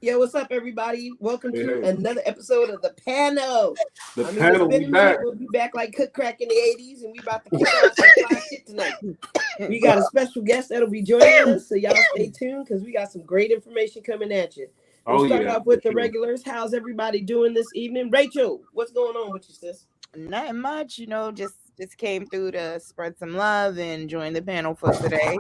Yo, what's up, everybody? Welcome to Hey, another episode of The Panel. the It's panel, been we a minute. back. We'll be back like Cook Crack in the 80s, and we about to kick off some fly shit tonight. We got a special guest that'll be joining us, so y'all stay tuned because we got some great information coming at you. We'll start off with the regulars. How's everybody doing this evening? Rachel, what's going on with you, sis? Nothing much, just came through to spread some love and join the panel for today.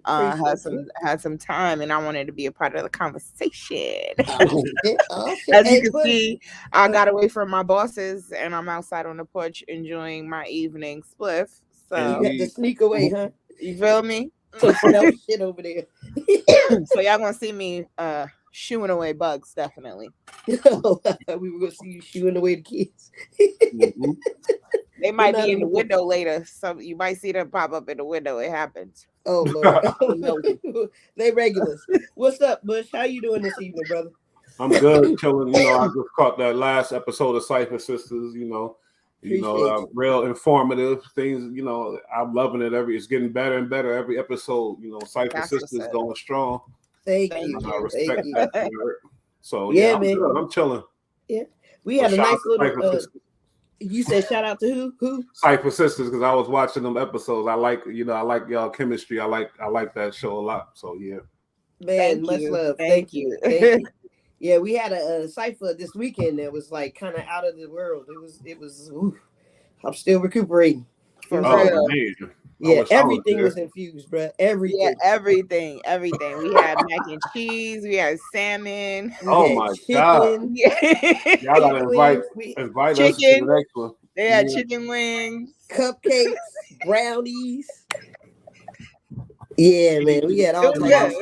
Had some time and I wanted to be a part of the conversation. Oh, shit. As you can see, I got away from my bosses and I'm outside on the porch enjoying my evening spliff. So you had to sneak away, huh? You feel me? So smell shit over there. So y'all gonna see me shooing away bugs, definitely. We were gonna see you shooing away the kids. They might be in the window later, so you might see them pop up in the window. It happens. Oh Lord. They regulars. What's up, Bush? How you doing this evening, brother? I'm good, chilling. I just caught that last episode of Cypher Sisters. Real informative things. I'm loving it. It's getting better and better every episode. Cypher Sisters going strong. Thank you. I respect that. So yeah, I'm man. good. I'm chilling. Yeah, we had a nice little. You said shout out to who? Cypher Sisters, because I was watching them episodes. I like y'all chemistry. I like that show a lot. So yeah. Man, much love. Thank you. Yeah, we had a cipher this weekend that was like kind of out of the world. It was. Ooh, I'm still recuperating. For real. Man. Yeah, everything was infused, bro. Everything. Yeah, everything. We had mac and cheese. We had salmon. Oh my God! Y'all gotta invite us to the next one. They had chicken wings, cupcakes, brownies. Yeah, man, we had all types.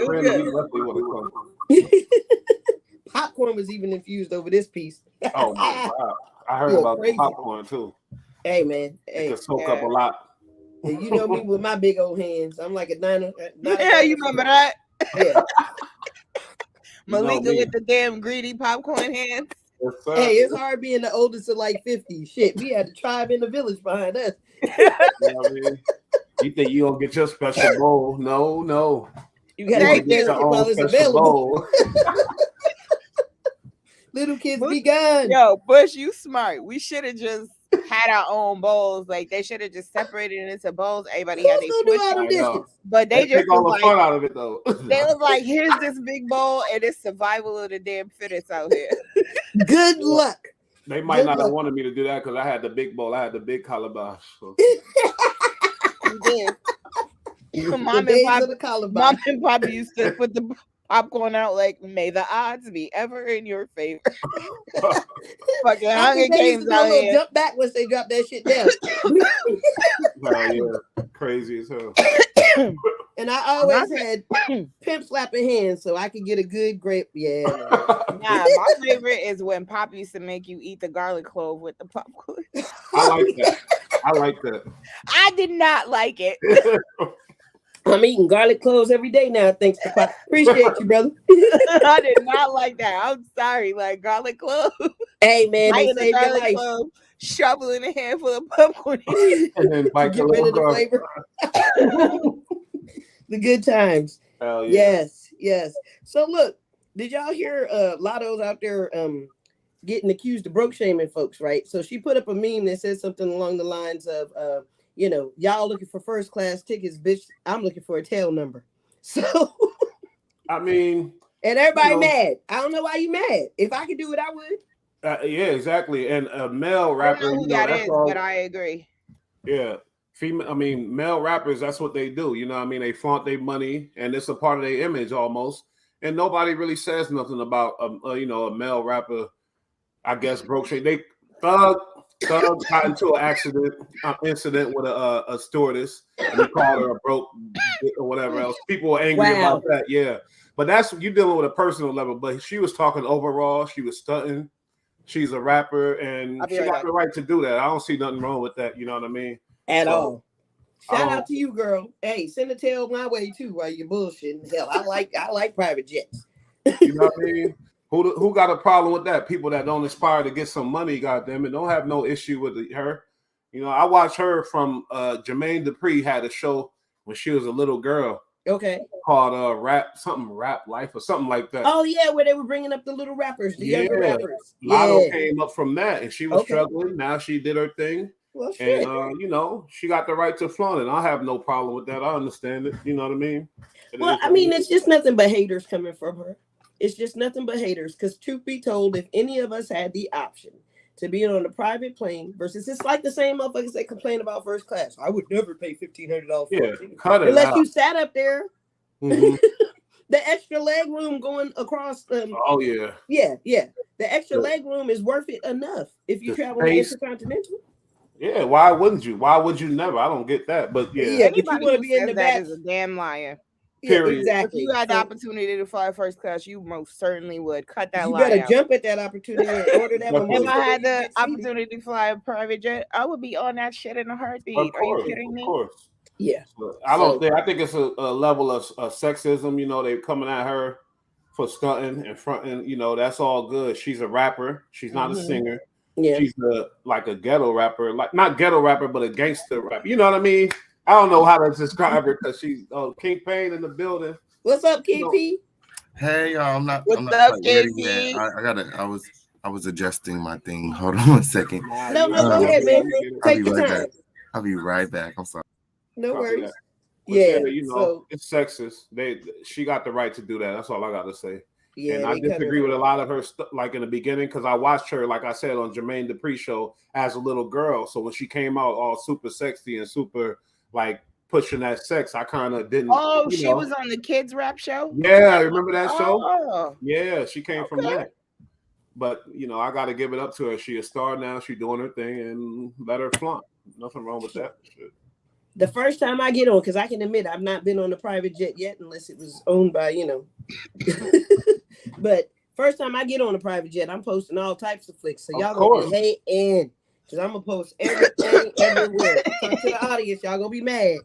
Popcorn was even infused over this piece. Oh my God! I heard about the popcorn too. Hey, man, it can soak up a lot. You know me with my big old hands. I'm like a niner. Yeah, you remember that? Yeah. Malika with the damn greedy popcorn hands. Yes, hey, it's hard being the oldest of like 50. Shit, we had the tribe in the village behind us. You think you gonna get your special bowl? No. You gotta get your own while it's available. Little kids be gone. Yo, Bush, you smart. We should have just had our own bowls. Like they should have just separated it into bowls. Everybody had their but they just take all the fun out of it though. They was like, here's this big bowl and it's survival of the damn fittest out here. Good luck. They might not have wanted me to do that because I had the big bowl. I had the big calabash. So. You did. Mom and Pop used to put the popcorn out like, may the odds be ever in your favor. Fucking Hunger Games out here. Jump back once they drop that shit down. Oh yeah, crazy as hell. And I always had pimp slapping hands so I could get a good grip. Yeah. Nah, my favorite is when Pop used to make you eat the garlic clove with the popcorn. I like that. I did not like it. I'm eating garlic cloves every day now, thanks to Pop. Appreciate you, brother. I did not like that. I'm sorry, like garlic clove. Hey man, they saved your life. Clove, shoveling a handful of popcorn and then bite get rid of the flavor. The good times. Hell yeah. Yes. So look, did y'all hear Lotto's out there getting accused of broke shaming folks, right? So she put up a meme that says something along the lines of y'all looking for first class tickets, bitch. I'm looking for a tail number. So I mean, and everybody mad. I don't know why you mad. If I could do it, I would. Yeah, exactly. And a male rapper, I don't know who that is, but I agree. Yeah. Male rappers, that's what they do. They flaunt their money and it's a part of their image almost. And nobody really says nothing about a male rapper, I guess, broke shit. Thug got into an incident with a stewardess and he called her a broke or whatever else. People were angry about that, yeah. But that's you dealing with a personal level. But she was talking overall, she was stunting. She's a rapper and she got the right to do that. I don't see nothing wrong with that, you know what I mean? At all. Shout out to you, girl. Hey, send a tail my way too while you're bullshitting. Hell, I like private jets. You know what I mean? Who got a problem with that? People that don't aspire to get some money, goddamn it, don't have no issue with her. I watched her from Jermaine Dupri had a show when she was a little girl, Okay. Called Rap Life or something like that. Oh yeah, where they were bringing up the little rappers, the younger rappers. Lotto came up from that, and she was Okay. struggling. Now she did her thing. Well, shit. And she got the right to flaunt it. I have no problem with that. I understand it. You know what I mean? Well, I mean, it's just nothing but haters coming from her. It's just nothing but haters. Because truth be told, if any of us had the option to be on a private plane versus it's like the same motherfuckers that complain about first class. I would never pay $1,500 for it. Cut it unless out. You sat up there. Mm-hmm. The extra leg room going across. Oh yeah. Yeah. The extra leg room is worth it enough if you travel intercontinental. Yeah, why wouldn't you? Why would you never? I don't get that. But yeah, anybody who be in the back is a damn liar. Period. Yeah, exactly. If you had the opportunity to fly first class, you most certainly would. Cut that you lie better out. jump at that opportunity and order that one. If I had the opportunity to fly a private jet, I would be on that shit in a heartbeat. Are you kidding me? Of course. Yeah. So, I think it's a level of sexism. They coming at her for stunting and fronting. That's all good. She's a rapper. She's not a singer. Yeah. She's like a ghetto rapper, like not ghetto rapper, but a gangster rapper. You know what I mean? I don't know how to describe her because she's King Payne in the building. What's up, King P? Hey, y'all. I'm not What's quite up, ready King yet. I was adjusting my thing. Hold on 1 second. No, go ahead, man. Take your time. I'll be right back. I'm sorry. No worries. Yeah, it's sexist. She got the right to do that. That's all I got to say. Yeah, and I disagree with a lot of her like in the beginning, because I watched her, like I said, on Jermaine Dupri show as a little girl. So when she came out all super sexy and super like pushing that sex, I kind of didn't. Oh, she was on the kids rap show? Yeah, remember that show? Oh. Yeah, she came from that. But I got to give it up to her. She a star now. She doing her thing, and let her flaunt. Nothing wrong with that shit. The first time I get on, because I can admit I've not been on a private jet yet, unless it was owned by, But first time I get on a private jet, I'm posting all types of flicks. So y'all gonna be hating, because I'm gonna post everything everywhere. Talk to the audience, y'all gonna be mad.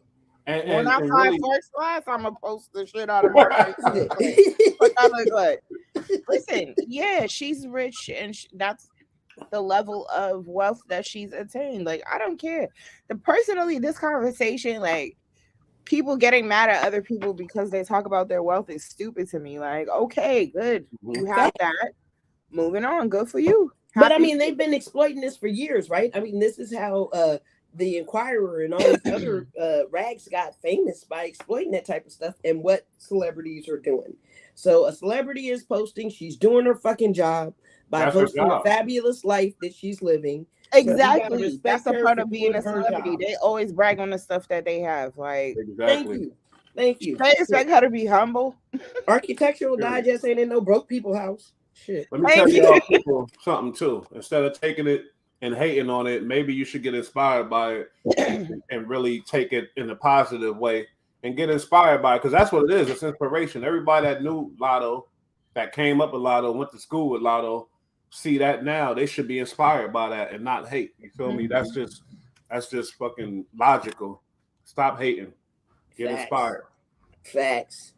And when I fly first class, I'm gonna post the shit out of my What I look like. Listen, yeah, she's rich, and that's the level of wealth that she's attained. Like, I don't care. Personally, this conversation, like, people getting mad at other people because they talk about their wealth is stupid to me. Like, okay, good. You have that. Moving on. Good for you. But I mean, they've been exploiting this for years, right? I mean, this is how the Inquirer and all these other rags got famous, by exploiting that type of stuff and what celebrities are doing. So a celebrity is posting, she's doing her fucking job by posting a fabulous life that she's living. Exactly. So that's a part of being a celebrity. They always brag on the stuff that they have. Like, Thank you. They expect her to be humble. Architectural Digest ain't in no broke people house. Shit. Let me tell y'all people something too. Instead of taking it and hating on it, maybe you should get inspired by it and really take it in a positive way and get inspired by it, because that's what it is. It's inspiration. Everybody that knew Lotto, that came up with Lotto, went to school with Lotto, see that now. They should be inspired by that and not hate. You feel me? That's just fucking logical. Stop hating. Get inspired. Facts.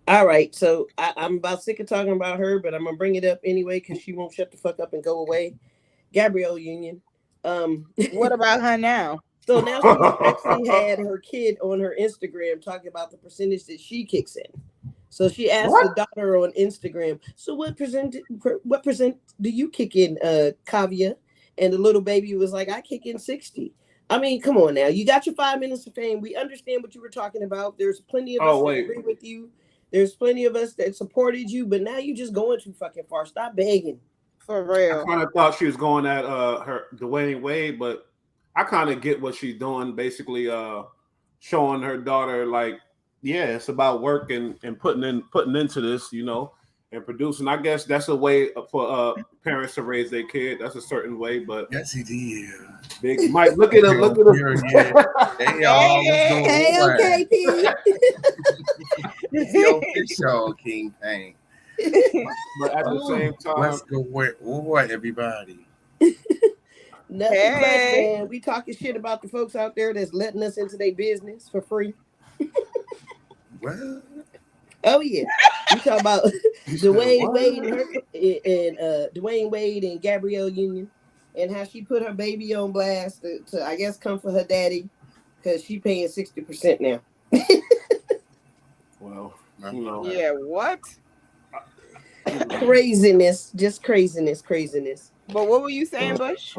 All right, so I'm about sick of talking about her, but I'm gonna bring it up anyway because she won't shut the fuck up and go away. Gabrielle Union. What about her now? So now she actually had her kid on her Instagram talking about the percentage that she kicks in. So she asked the daughter on Instagram, so what percent do you kick in, Kavya? And the little baby was like, I kick in 60. I mean, come on now. You got your 5 minutes of fame. We understand what you were talking about. There's plenty of us that agree with you. There's plenty of us that supported you, but now you just going too fucking far. Stop begging. For real. I kind of thought she was going at her Dwayne Wade, but I kind of get what she's doing. Basically, showing her daughter, like, yeah, it's about work and putting into this, and producing. I guess that's a way for parents to raise their kid. That's a certain way, but yes, he did. Big Mike, look at him. Look at him. Hey, y'all. Hey, okay, P. Yo, it's y'all, King Payne. But at the same time, let's go. What, everybody? Nothing much, man. We talking shit about the folks out there that's letting us into their business for free. Well, oh yeah, we talk about Dwayne Wade and Gabrielle Union, and how she put her baby on blast to I guess come for her daddy, because she paying 60% now. Well, you know. Yeah, what? Craziness, just craziness. But what were you saying, Bush?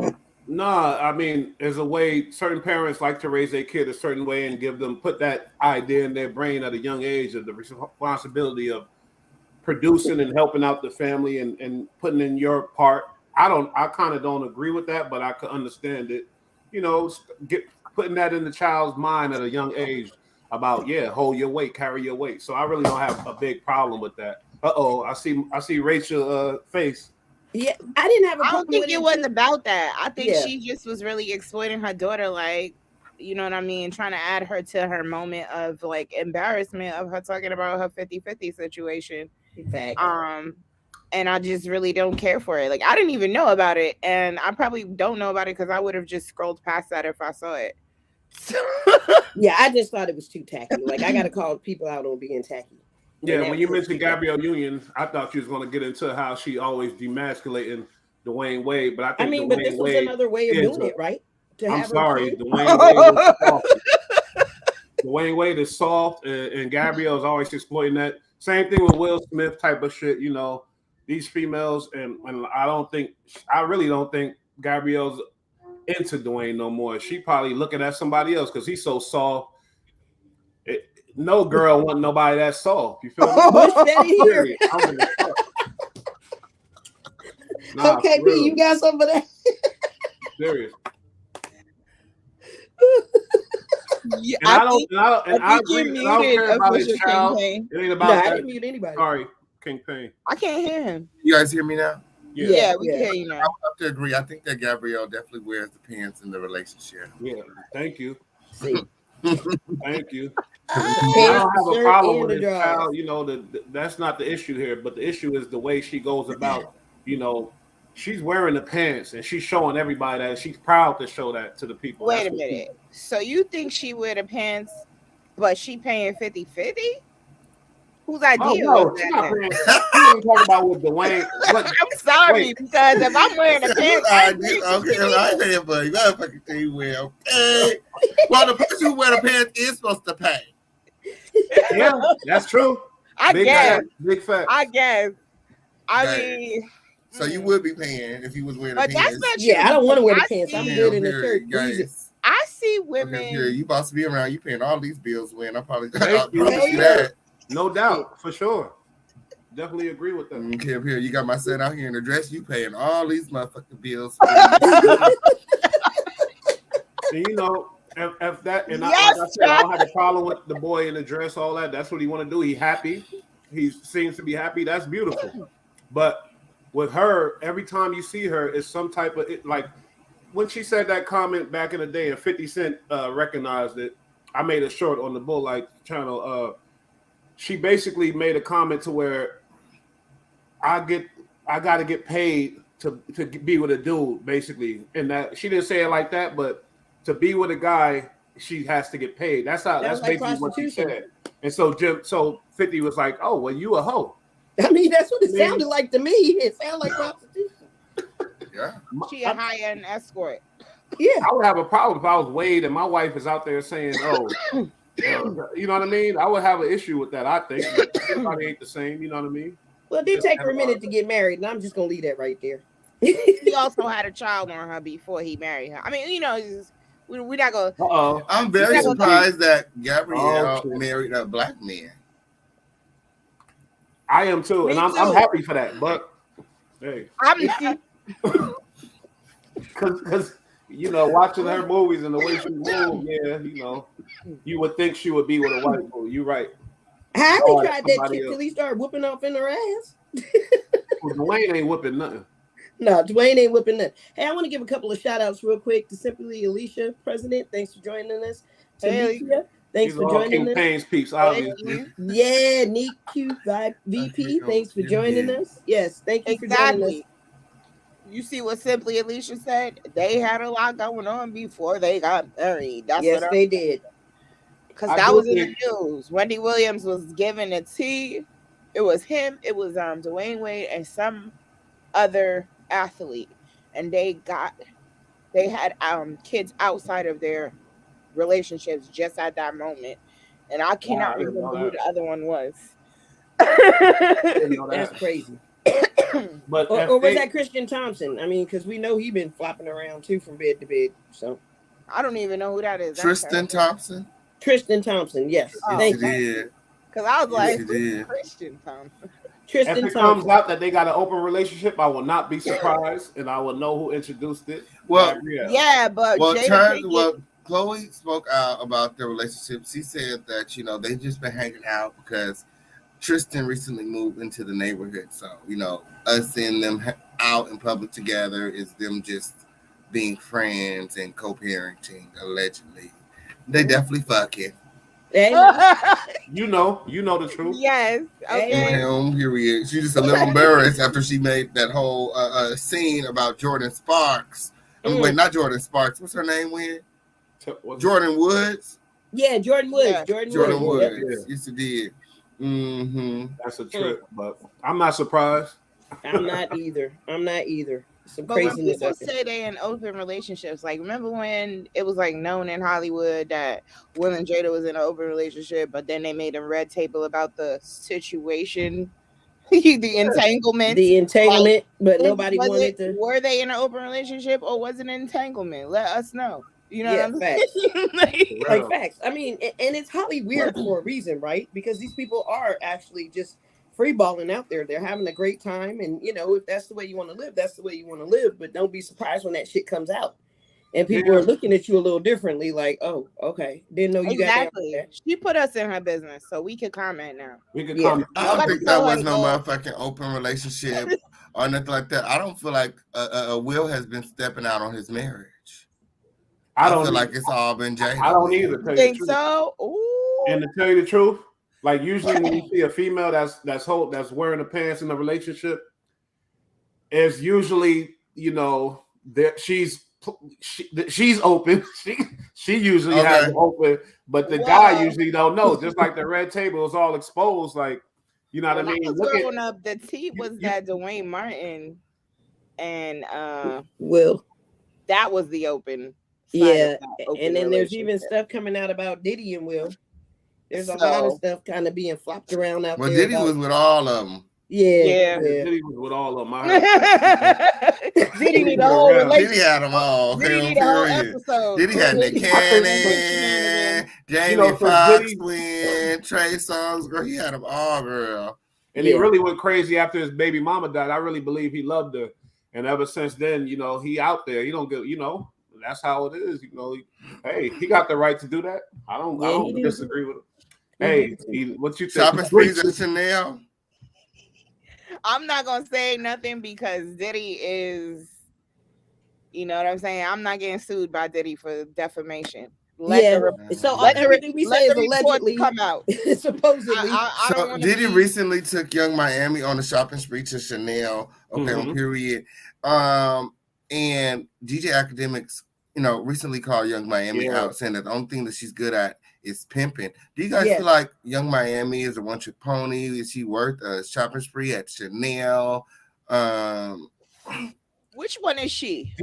Nah, I mean, there's a way certain parents like to raise their kid a certain way and put that idea in their brain at a young age of the responsibility of producing and helping out the family and putting in your part. I kind of don't agree with that, but I could understand it. You know, putting that in the child's mind at a young age about hold your weight, carry your weight. So I really don't have a big problem with that. I see Rachel face. Yeah, I didn't have a problem. I don't think it wasn't about that. I think she just was really exploiting her daughter, like, you know what I mean, trying to add her to her moment of like embarrassment of her talking about her 50-50 situation. Fact. And I just really don't care for it. Like, I didn't even know about it, and I probably don't know about it because I would have just scrolled past that if I saw it. Yeah, I just thought it was too tacky. Like, I gotta call people out on being tacky. Yeah, when you mentioned Gabrielle Union, I thought you was going to get into how she always demasculating Dwayne Wade, but but this was another way of doing it, right? I'm sorry, Dwayne Wade is soft. Dwayne Wade is soft, and Gabrielle is always exploiting that. Same thing with Will Smith type of shit. You know, these females, and I really don't think Gabrielle's into Dwayne no more. She probably looking at somebody else because he's so soft. No girl want nobody that soft. You feel me? Bush Daddy here. Nah, okay, B, you got some of that? Serious. Yeah, I don't care about his child. It ain't about that. I didn't mute anybody. Sorry, King Payne. I can't hear him. You guys hear me now? Yeah, we can hear you now. I would have to agree. I think that Gabrielle definitely wears the pants in the relationship. Yeah, thank you. See. Thank you. I don't have a problem with his child. You know, that's not the issue here. But the issue is the way she goes about. You know, she's wearing the pants and she's showing everybody that she's proud to show that to the people. Wait a minute. So you think she wear the pants, but she paying 50-50? Whose idea was that? She ain't talking about with Dwayne. I'm sorry, because if I'm wearing the pants, I pay for you. Motherfucking thing wear. Okay. Well, the person who wear the pants is supposed to pay. Yeah, that's true. I guess. Big fact. I guess. I mean, so you would be paying if you was wearing the pants. That's not true. Yeah, I don't want to wear the pants. I'm good in the shirt. I see women. Okay, you about to be around. You paying all these bills when I probably see that. No doubt, for sure. Definitely agree with that. Okay, here you got my set out here in the dress. You paying all these motherfucking bills. And you know, if that, and like I said, I don't have a problem with the boy in the dress, all that. That's what he want to do. He happy. He seems to be happy. That's beautiful. But with her, every time you see her, it's some type of like when she said that comment back in the day, and 50 Cent recognized it. I made a short on the Bull Light channel. She basically made a comment to where I got to get paid to be with a dude, basically, and that she didn't say it like that, but to be with a guy, she has to get paid. That's basically what she said. And so 50 was like, "Oh, well, you a hoe." I mean, that's what it sounded like to me. It sounded like prostitution. Yeah, she a high-end escort. Yeah, I would have a problem if I was Wade and my wife is out there saying, "Oh." You know what I mean? I would have an issue with that. I think everybody ain't the same. You know what I mean? Well, it did take her a minute to get married, and I'm just gonna leave that right there. He also had a child on her before he married her. I mean, you know, we're not gonna. I'm very surprised that Gabrielle married a black man. I am too, and I'm happy for that. But hey, I'm not. Because you know, watching her movies and the way she moves, you know, you would think she would be with a white boy. You're right. Harry tried that shit till he started whooping off in her ass. Well, Dwayne ain't whooping nothing. No, Dwayne ain't whooping nothing. Hey, I want to give a couple of shout outs real quick to Simply Alicia, President. Thanks for joining us. Alicia, thanks for joining us. Payne's peeps, obviously. Yeah, Neat Q VP, thanks for joining us. Yes, thank you for joining us. You see what Simply Alicia said? They had a lot going on before they got married. Yes, they did. Because that was in the news. Wendy Williams was given a tea. It was him. It was Dwayne Wade and some other athlete, and they had kids outside of their relationships just at that moment. And I cannot I didn't know remember who the other one was. Didn't know that. That's crazy. But or was that Christian Thompson? I mean, because we know he been flopping around too from bed to bed. So I don't even know who that is. Tristan Thompson. Tristan Thompson, yes. Yes, he did. Because I was like, did. Christian Thompson. Tristan if it Thompson. comes out that they got an open relationship, I will not be surprised, and I will know who introduced it. Well, yeah, but Chloe spoke out about their relationship. She said that they just been hanging out because Tristan recently moved into the neighborhood. So us seeing them out in public together is them just being friends and co-parenting. Allegedly, they definitely fucking. You know the truth. Yes. Okay. Period. She's just a little embarrassed after she made that whole scene about Jordan Sparks. Wait, not Jordan Sparks. What's her name? Jordan Woods. Yeah, Jordan Woods. Yeah. Jordan Woods. Yeah. Yes, it did. Mm-hmm. That's a trip, but I'm not surprised. I'm not either. Some But when craziness. people say they in open relationships, like remember when it was like known in Hollywood that Will and Jada was in an open relationship, but then they made a red table about the situation, the entanglement, but nobody wanted to. Were they in an open relationship or was it an entanglement? Let us know. You know what I'm facts. saying? like facts. I mean, and it's highly weird for a reason, right? Because these people are actually just free balling out there. They're having a great time, and if that's the way you want to live, that's the way you want to live. But don't be surprised when that shit comes out and people are looking at you a little differently. Like, oh, okay, didn't know you got that. She put us in her business, so we can comment now. We can comment. I don't think that was no motherfucking open relationship or nothing like that. I don't feel like Will has been stepping out on his marriage. I don't feel like it's all been Jada. I don't either. Think so? Ooh. And to tell you the truth, like usually when you see a female that's wearing the pants in a relationship, it's usually that she's open. She usually has it open, but the guy usually don't know. Just like the red table is all exposed, like what I mean. Growing up, the tea was that Dwayne Martin and Will. That was the open. Yeah, and then there's even stuff coming out about Diddy and Will. There's a lot of stuff kind of being flopped around out there. Well, Diddy was with all of them. Yeah. Diddy was with all of them. Diddy need a whole relationship. Diddy had them all. Diddy need a whole episode. Diddy had Nick Cannon, Jamie Foxx, Trey Songz. Girl, he had them all, girl. And he really went crazy after his baby mama died. I really believe he loved her, and ever since then, he out there. He don't get, that's how it is. Hey, he got the right to do that. I don't disagree with him. Hey, what you think? Shopping sprees at Chanel. I'm not gonna say nothing because Diddy is, you know what I'm saying. I'm not getting sued by Diddy for defamation. Everything we say is allegedly come out. Supposedly. Diddy recently took Young Miami on a shopping spree to Chanel. Okay, on period. And DJ Academics, recently called Young Miami out, saying that the only thing that she's good at is pimping. Do you guys feel like Young Miami is a one-trick pony? Is she worth a shopping spree at Chanel? Which one is she?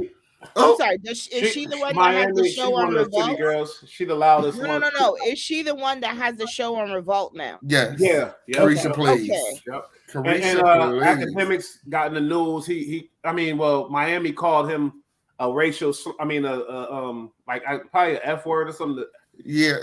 I'm sorry. Is she the one that has the show on Revolt? Girls. She the loudest one. No. Is she the one that has the show on Revolt now? Yes. Yeah. Carisha, please. Okay. Yep. Carisha, Academics got in the news. Miami called him a racial. Probably an F word or something. Yeah.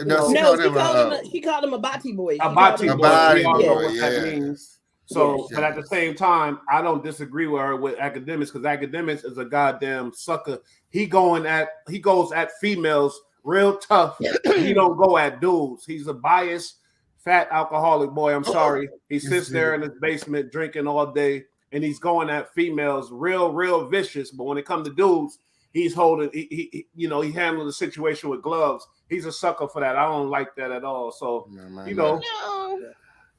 She called him a bati boy. A bati boy. That means. So, but at the same time, I don't disagree with her with Academics because Academics is a goddamn sucker. He goes at females real tough. He don't go at dudes. He's a biased, fat alcoholic boy. I'm sorry. He sits there in his basement drinking all day, and he's going at females real vicious. But when it comes to dudes, he's holding. He handled the situation with gloves. He's a sucker for that. I don't like that at all. So No.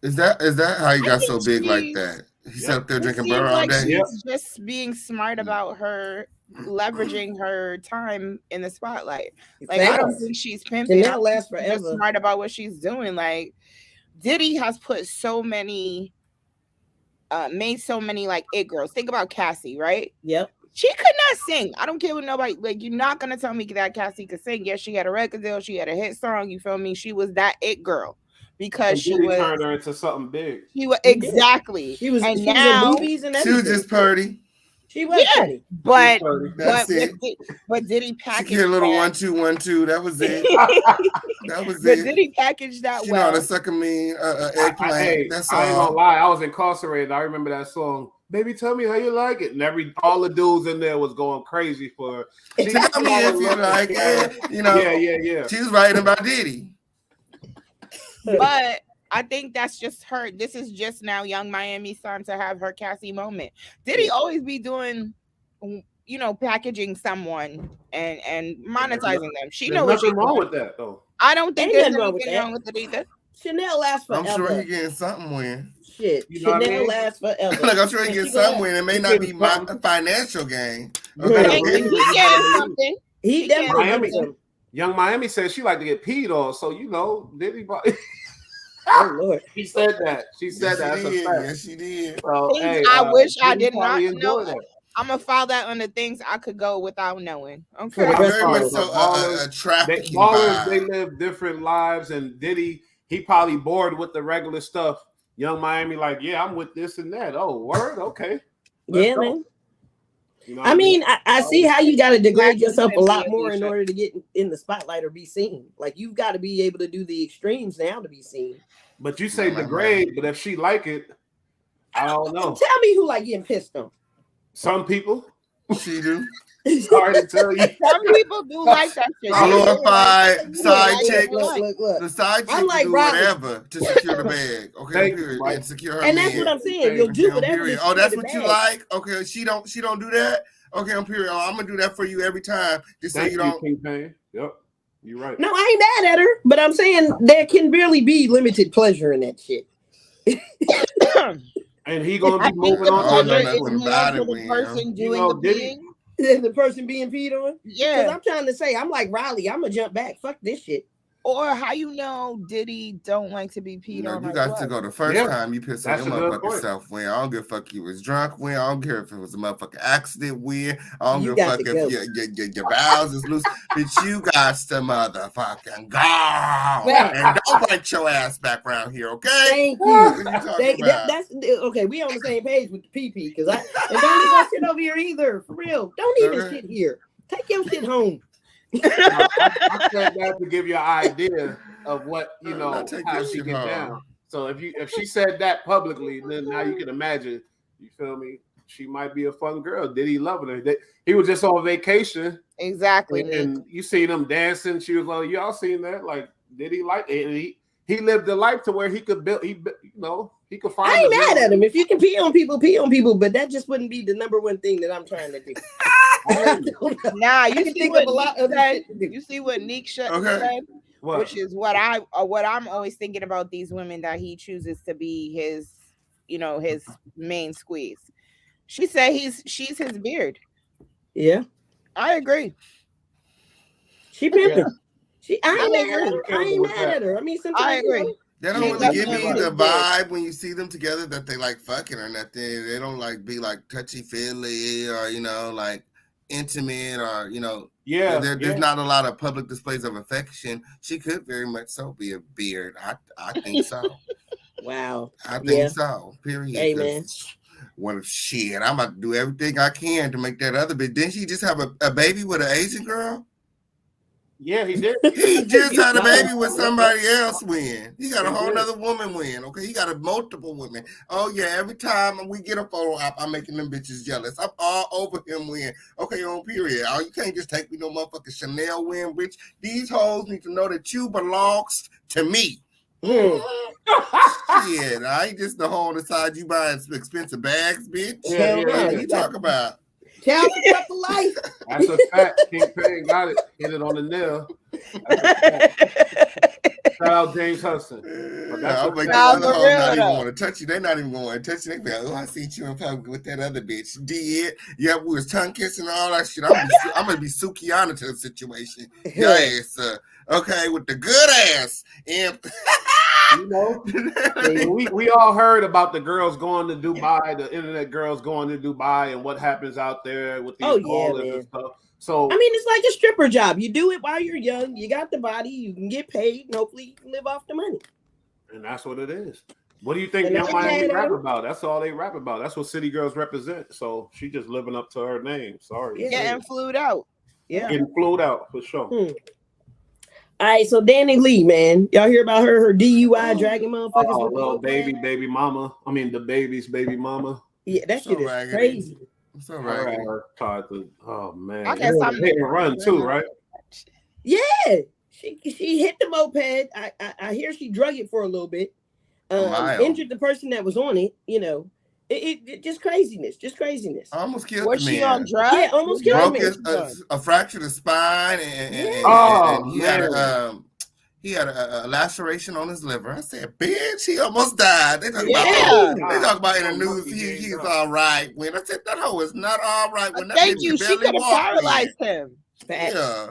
Is that how he got so big like that? He sat up there drinking bourbon all day. She's just being smart about her leveraging her time in the spotlight. Like I don't think she's pimping. That lasts forever. She's smart about what she's doing. Like Diddy has put so many, made so many like it girls. Think about Cassie, right? Yep. She could not sing. I don't care what nobody like. You're not gonna tell me that Cassie could sing. Yes, she had a record deal. She had a hit song. You feel me? She was that it girl. because she turned her into something big. She was exactly. She was. And she now was in movies and everything. She was just pretty. She was pretty. But did he package? She get a little 1-2-1-2. That was it. That was but it. did he package that she well? Know how to suck a mean eggplant. That's all. I ain't gonna lie. I was incarcerated. I remember that song. Baby, tell me how you like it. And all the dudes in there was going crazy for her. Tell me if you like it. You know. Yeah. She was writing about Diddy. But I think that's just her. This is just now Young Miami's time to have her Cassie moment. Did he always be doing, packaging someone and monetizing them? She knows nothing wrong with that, though. I don't think there's anything wrong with it either. Chanel lasts forever. I'm sure he getting something when. Shit, Chanel lasts forever. Like I'm sure he gets somewhere. It may not be my financial gain. Okay. He getting something. He definitely. Young Miami said she like to get peed on, so did he? Oh Lord, she said that. She said that. Yes, she did. So, I wish I did not know. That. I'm gonna file that on the things I could go without knowing. Okay. Very much so trafficking. Ballers, they live different lives, and Diddy, he probably bored with the regular stuff. Young Miami, like, yeah, I'm with this and that. Oh, word, okay. Yeah, man. I mean, I see how you got to degrade yourself a lot more in order to get in the spotlight or be seen. Like, you've got to be able to do the extremes now to be seen. But you say degrade, but if she like it, I don't know. Tell me who like getting pissed on. Some people. She do. Sorry to tell you. Some people do like that shit. Glorified side chick. Look. The side chick like do whatever to secure the bag. Okay, period. And secure her and that's what I'm saying. You'll do whatever. Oh, that's what you like? Okay, she don't do that? Okay, I'm period. I'm gonna do that for you every time. Just so you don't. Yep, you're right. No, I ain't mad at her, but I'm saying there can barely be limited pleasure in that shit. And he gonna be moving on to the person doing the being. The person being peed on? Yeah. Because I'm trying to say, I'm like Riley, I'm gonna jump back. Fuck this shit. Or how Diddy don't like to be peed on? You got to go the first time you piss on your motherfucking self when. I don't give a fuck you was drunk when. I don't care if it was a motherfucking accident when. I don't give a fuck if your bowels is loose. But you got to motherfucking go. And don't bite your ass back around here, okay? Thank you. That's okay. We on the same page with the pee-pee because and don't leave that shit over here either. For real. Don't even sit here. Take your shit home. I said that to give you an idea of what how she get down. So if she said that publicly, then now you can imagine. You feel me? She might be a fun girl. Did he love her? He was just on vacation. Exactly. And you seen him dancing. She was like, y'all seen that? Like, did he like it? And he lived a life to where he could build. He could find. I ain't mad at him. If you can pee on people, but that just wouldn't be the number one thing that I'm trying to do. Nah, you see what Neek said, which is what I'm always thinking about these women that he chooses to be his, his main squeeze. She said she's his beard. Yeah, I agree. She pimped him. I ain't mad at her. I mean, sometimes I agree. They don't really give me the vibe when you see them together that they like fucking or nothing. They don't like be like touchy feely or like intimate or there's not a lot of public displays of affection. She could very much so be a beard. I think so. Wow. I think so. Period. Amen. What shit? I'm about to do everything I can to make that other bitch. Didn't she just have a baby with an Asian girl? Yeah, he did. He just had a baby with somebody else when. He got a whole other woman when. Okay, he got a multiple women. Oh, yeah, every time we get a photo op, I'm making them bitches jealous. I'm all over him when. Okay, on period. Oh, you can't just take me no motherfucking Chanel win, bitch. These hoes need to know that you belongs to me. Yeah, I ain't just the hoe on the side you buying expensive bags, bitch. Yeah. What you talk about? Tell me about the life. That's a fact. King Payne got it. Hit it on the nail. Shout out James Hudson. I'll make the other hoes not even want to touch you. They're not even going to touch you. They be like, oh, I see you in public with that other bitch. Did. Yeah, we was tongue kissing and all that shit. I'm going to be Sukiana to the situation. Yes, okay, with the good ass. And we all heard about the girls going to Dubai, the internet girls going to Dubai, and what happens out there with these ballers and stuff. So I mean, it's like a stripper job. You do it while you're young. You got the body. You can get paid, and hopefully you can live off the money. And that's what it is. What do you think And Young that's Miami sad, rap Adam. about? That's all they rap about. That's what city girls represent. So she just living up to her name. Sorry. Getting flued out. Yeah. Getting flued out for sure. All right, so Danny Lee, man. Y'all hear about her DUI dragging motherfuckers with the little moped? baby mama. I mean the baby's baby mama. Yeah, that shit is crazy. So right. Oh man. I guess I'm hit and run too, right? Yeah. She hit the moped. I hear she drug it for a little bit. Injured the person that was on it, you know. It just craziness. Almost killed Was the she man. on drugs? Yeah, almost killed him. A fractured his spine and he had a laceration on his liver. I said, bitch, he almost died. They talk about in the news he's all right. When I said that hoe is not all right. When that Thank you. She could have paralyzed him. Yeah.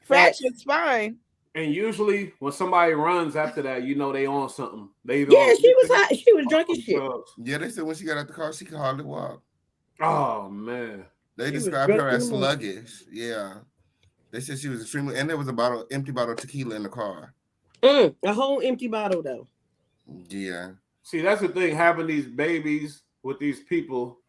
Fractured spine. And usually when somebody runs after that, you know they on something. She was hot. She was drunk as shit. Yeah, they said when she got out the car, she could hardly walk. Oh man. They described her as sluggish. Yeah. They said she was extremely, and there was empty bottle of tequila in the car. A whole empty bottle though. Yeah. See, that's the thing, having these babies with these people.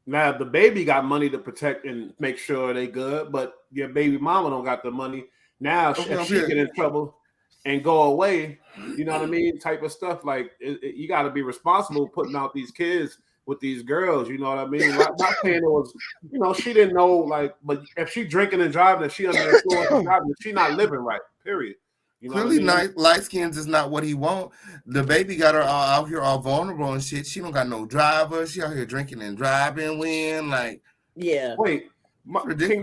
Now the baby got money to protect and make sure they good, but your baby mama don't got the money. Now, if she get in trouble and go away, you know what I mean? Type of stuff. Like, you got to be responsible putting out these kids with these girls. You know what I mean? Not saying it was, you know, she didn't know, like, but if she drinking and driving, if she under the influence of driving, she not living right, period. You know clearly, light skins is not what he want. The baby got her out here all vulnerable and shit. She don't got no driver. She out here drinking and driving. Wait, King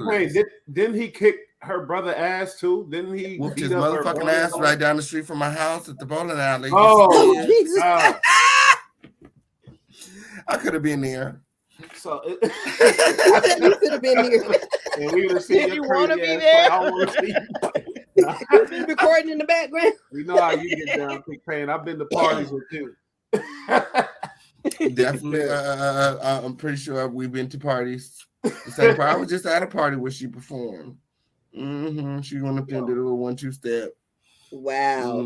Payne, didn't he kick her brother ass too? Didn't he whooped his motherfucking ass right down the street from my house at the bowling alley? Oh, Jesus! I could have been there. So you could have been there. And we would have seen you want to be there. I want to see you. Recording in the background. We know how you get down, King Payne. I've been to parties with you. Definitely. I'm pretty sure we've been to parties. The same part. I was just at a party where she performed. She went up there and did a little 1-2 step. Wow.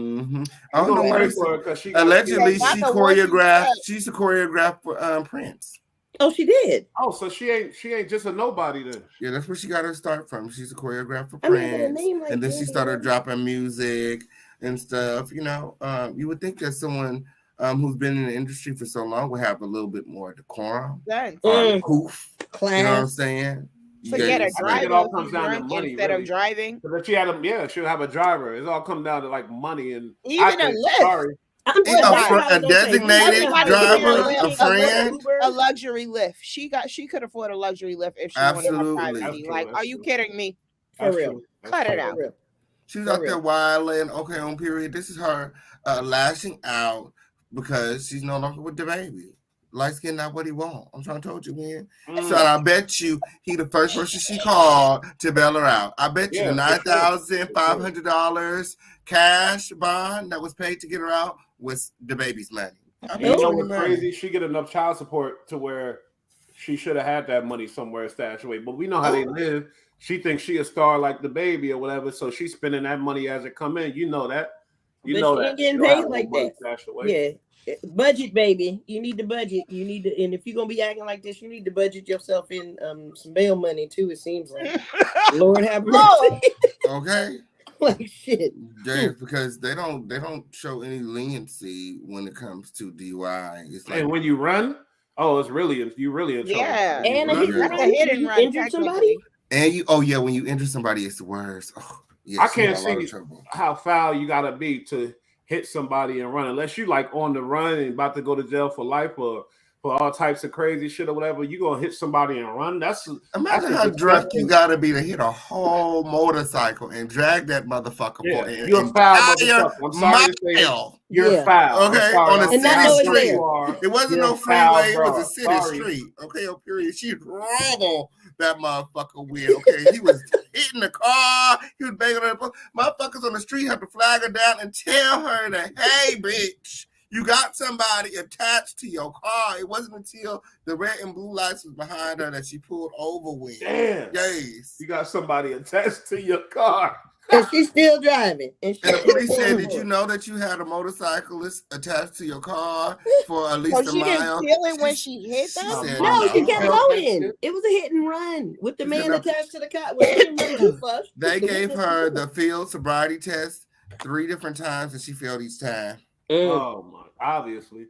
I don't know what allegedly she choreographed. She's a choreographer for Prince. Oh, she did. Oh, so she ain't just a nobody then. Yeah, that's where she got her start from. She's a choreographer for Prince, and then she started dropping music and stuff. You know, you would think that someone who's been in the industry for so long would have a little bit more decorum, poof, class. You know what I'm saying? Forget a driver. It all comes down to money instead of driving. But she had she'll have a driver. It all comes down to like money and even a lift. A designated driver, a friend, a luxury lift. She could afford a luxury lift if she wanted to have privacy. Like, are you kidding me? For real. Cut it out. She was out there wilding. Okay, on period. This is her lashing out because she's no longer with the baby. Light skin not what he want. I'm trying to tell you, man. So I bet you he the first person she called to bail her out. I bet you the $9,500 cash bond that was paid to get her out was the baby's money. You know what's crazy? She get enough child support to where she should have had that money somewhere stashed away. But we know how they live. She thinks she a star like the baby or whatever, so she's spending that money as it come in. You know that. She ain't getting paid like that. Yeah. Budget, baby. You need the budget. You need to, and if you're gonna be acting like this, you need to budget yourself in some bail money too. It seems like. Lord have mercy. Okay. Like shit. Yeah, because they don't show any leniency when it comes to DUI. It's like, and when you run, it's really you really in trouble. Yeah, and a hit and run. Injured somebody. And when you injure somebody, it's the worst. Oh, yeah, I can't see how foul you gotta be to hit somebody and run, unless you like on the run and about to go to jail for life or for all types of crazy shit or whatever. You gonna hit somebody and run? Imagine how drunk you gotta be to hit a whole motorcycle and drag that motherfucker. Yeah. You're foul, motherfucker. I'm sorry to say you're foul. Okay, on a city street. It wasn't no freeway. It was a city street. Okay, period. She trouble that motherfucker with. Okay, he was hitting the car. He was banging her. Motherfuckers on the street have to flag her down and tell her that, hey, bitch, you got somebody attached to your car. It wasn't until the red and blue lights was behind her that she pulled over with. Damn. Yes. You got somebody attached to your car. And she's still driving. And the police said, "Did you know that you had a motorcyclist attached to your car for at least a she mile?" didn't feel it when she hit them? Said, No, she kept going. It was a hit and run with the man attached to the car. Well, she didn't run too fast. They gave her the field sobriety test 3 different times, and she failed each time. Oh my! Obviously.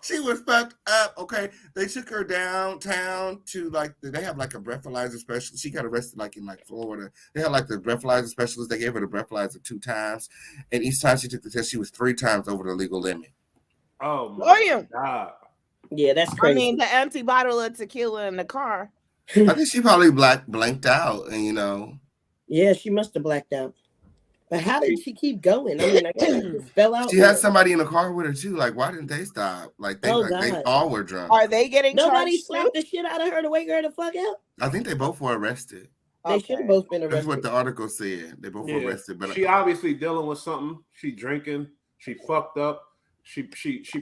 She was fucked up. Okay, they took her downtown to they have like a breathalyzer specialist. She got arrested like in Florida. They had like the breathalyzer specialist. They gave her the breathalyzer 2 times, and each time she took the test, she was 3 times over the legal limit. Oh my God! Yeah, that's crazy. I mean, the empty bottle of tequila in the car. I think she probably blanked out, and Yeah, she must have blacked out. But how did she keep going? I mean, I guess she just fell out. She had somebody in the car with her too. Like, why didn't they stop? They all were drunk. Are they getting Nobody slapped the shit out of her to wake her the fuck out? I think they both were arrested. They should have both been arrested. That's what the article said. They both were arrested. But she obviously dealing with something. She drinking. She fucked up. She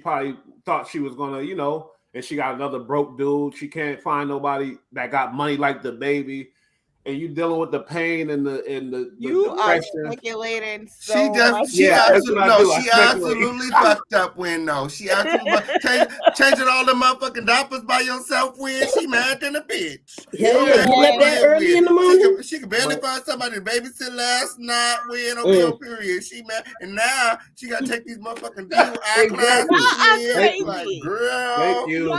probably thought she was gonna, and she got another broke dude. She can't find nobody that got money like the baby. And you dealing with the pain and the you depression. Are speculating. So she absolutely fucked up when she absolutely changing all the motherfucking diapers by yourself when she mad than a bitch. Yeah, you left that early in the morning. She could barely find somebody to babysit last night when period. She mad, and now she got to take these motherfucking DUI classes. Like, girl, thank you.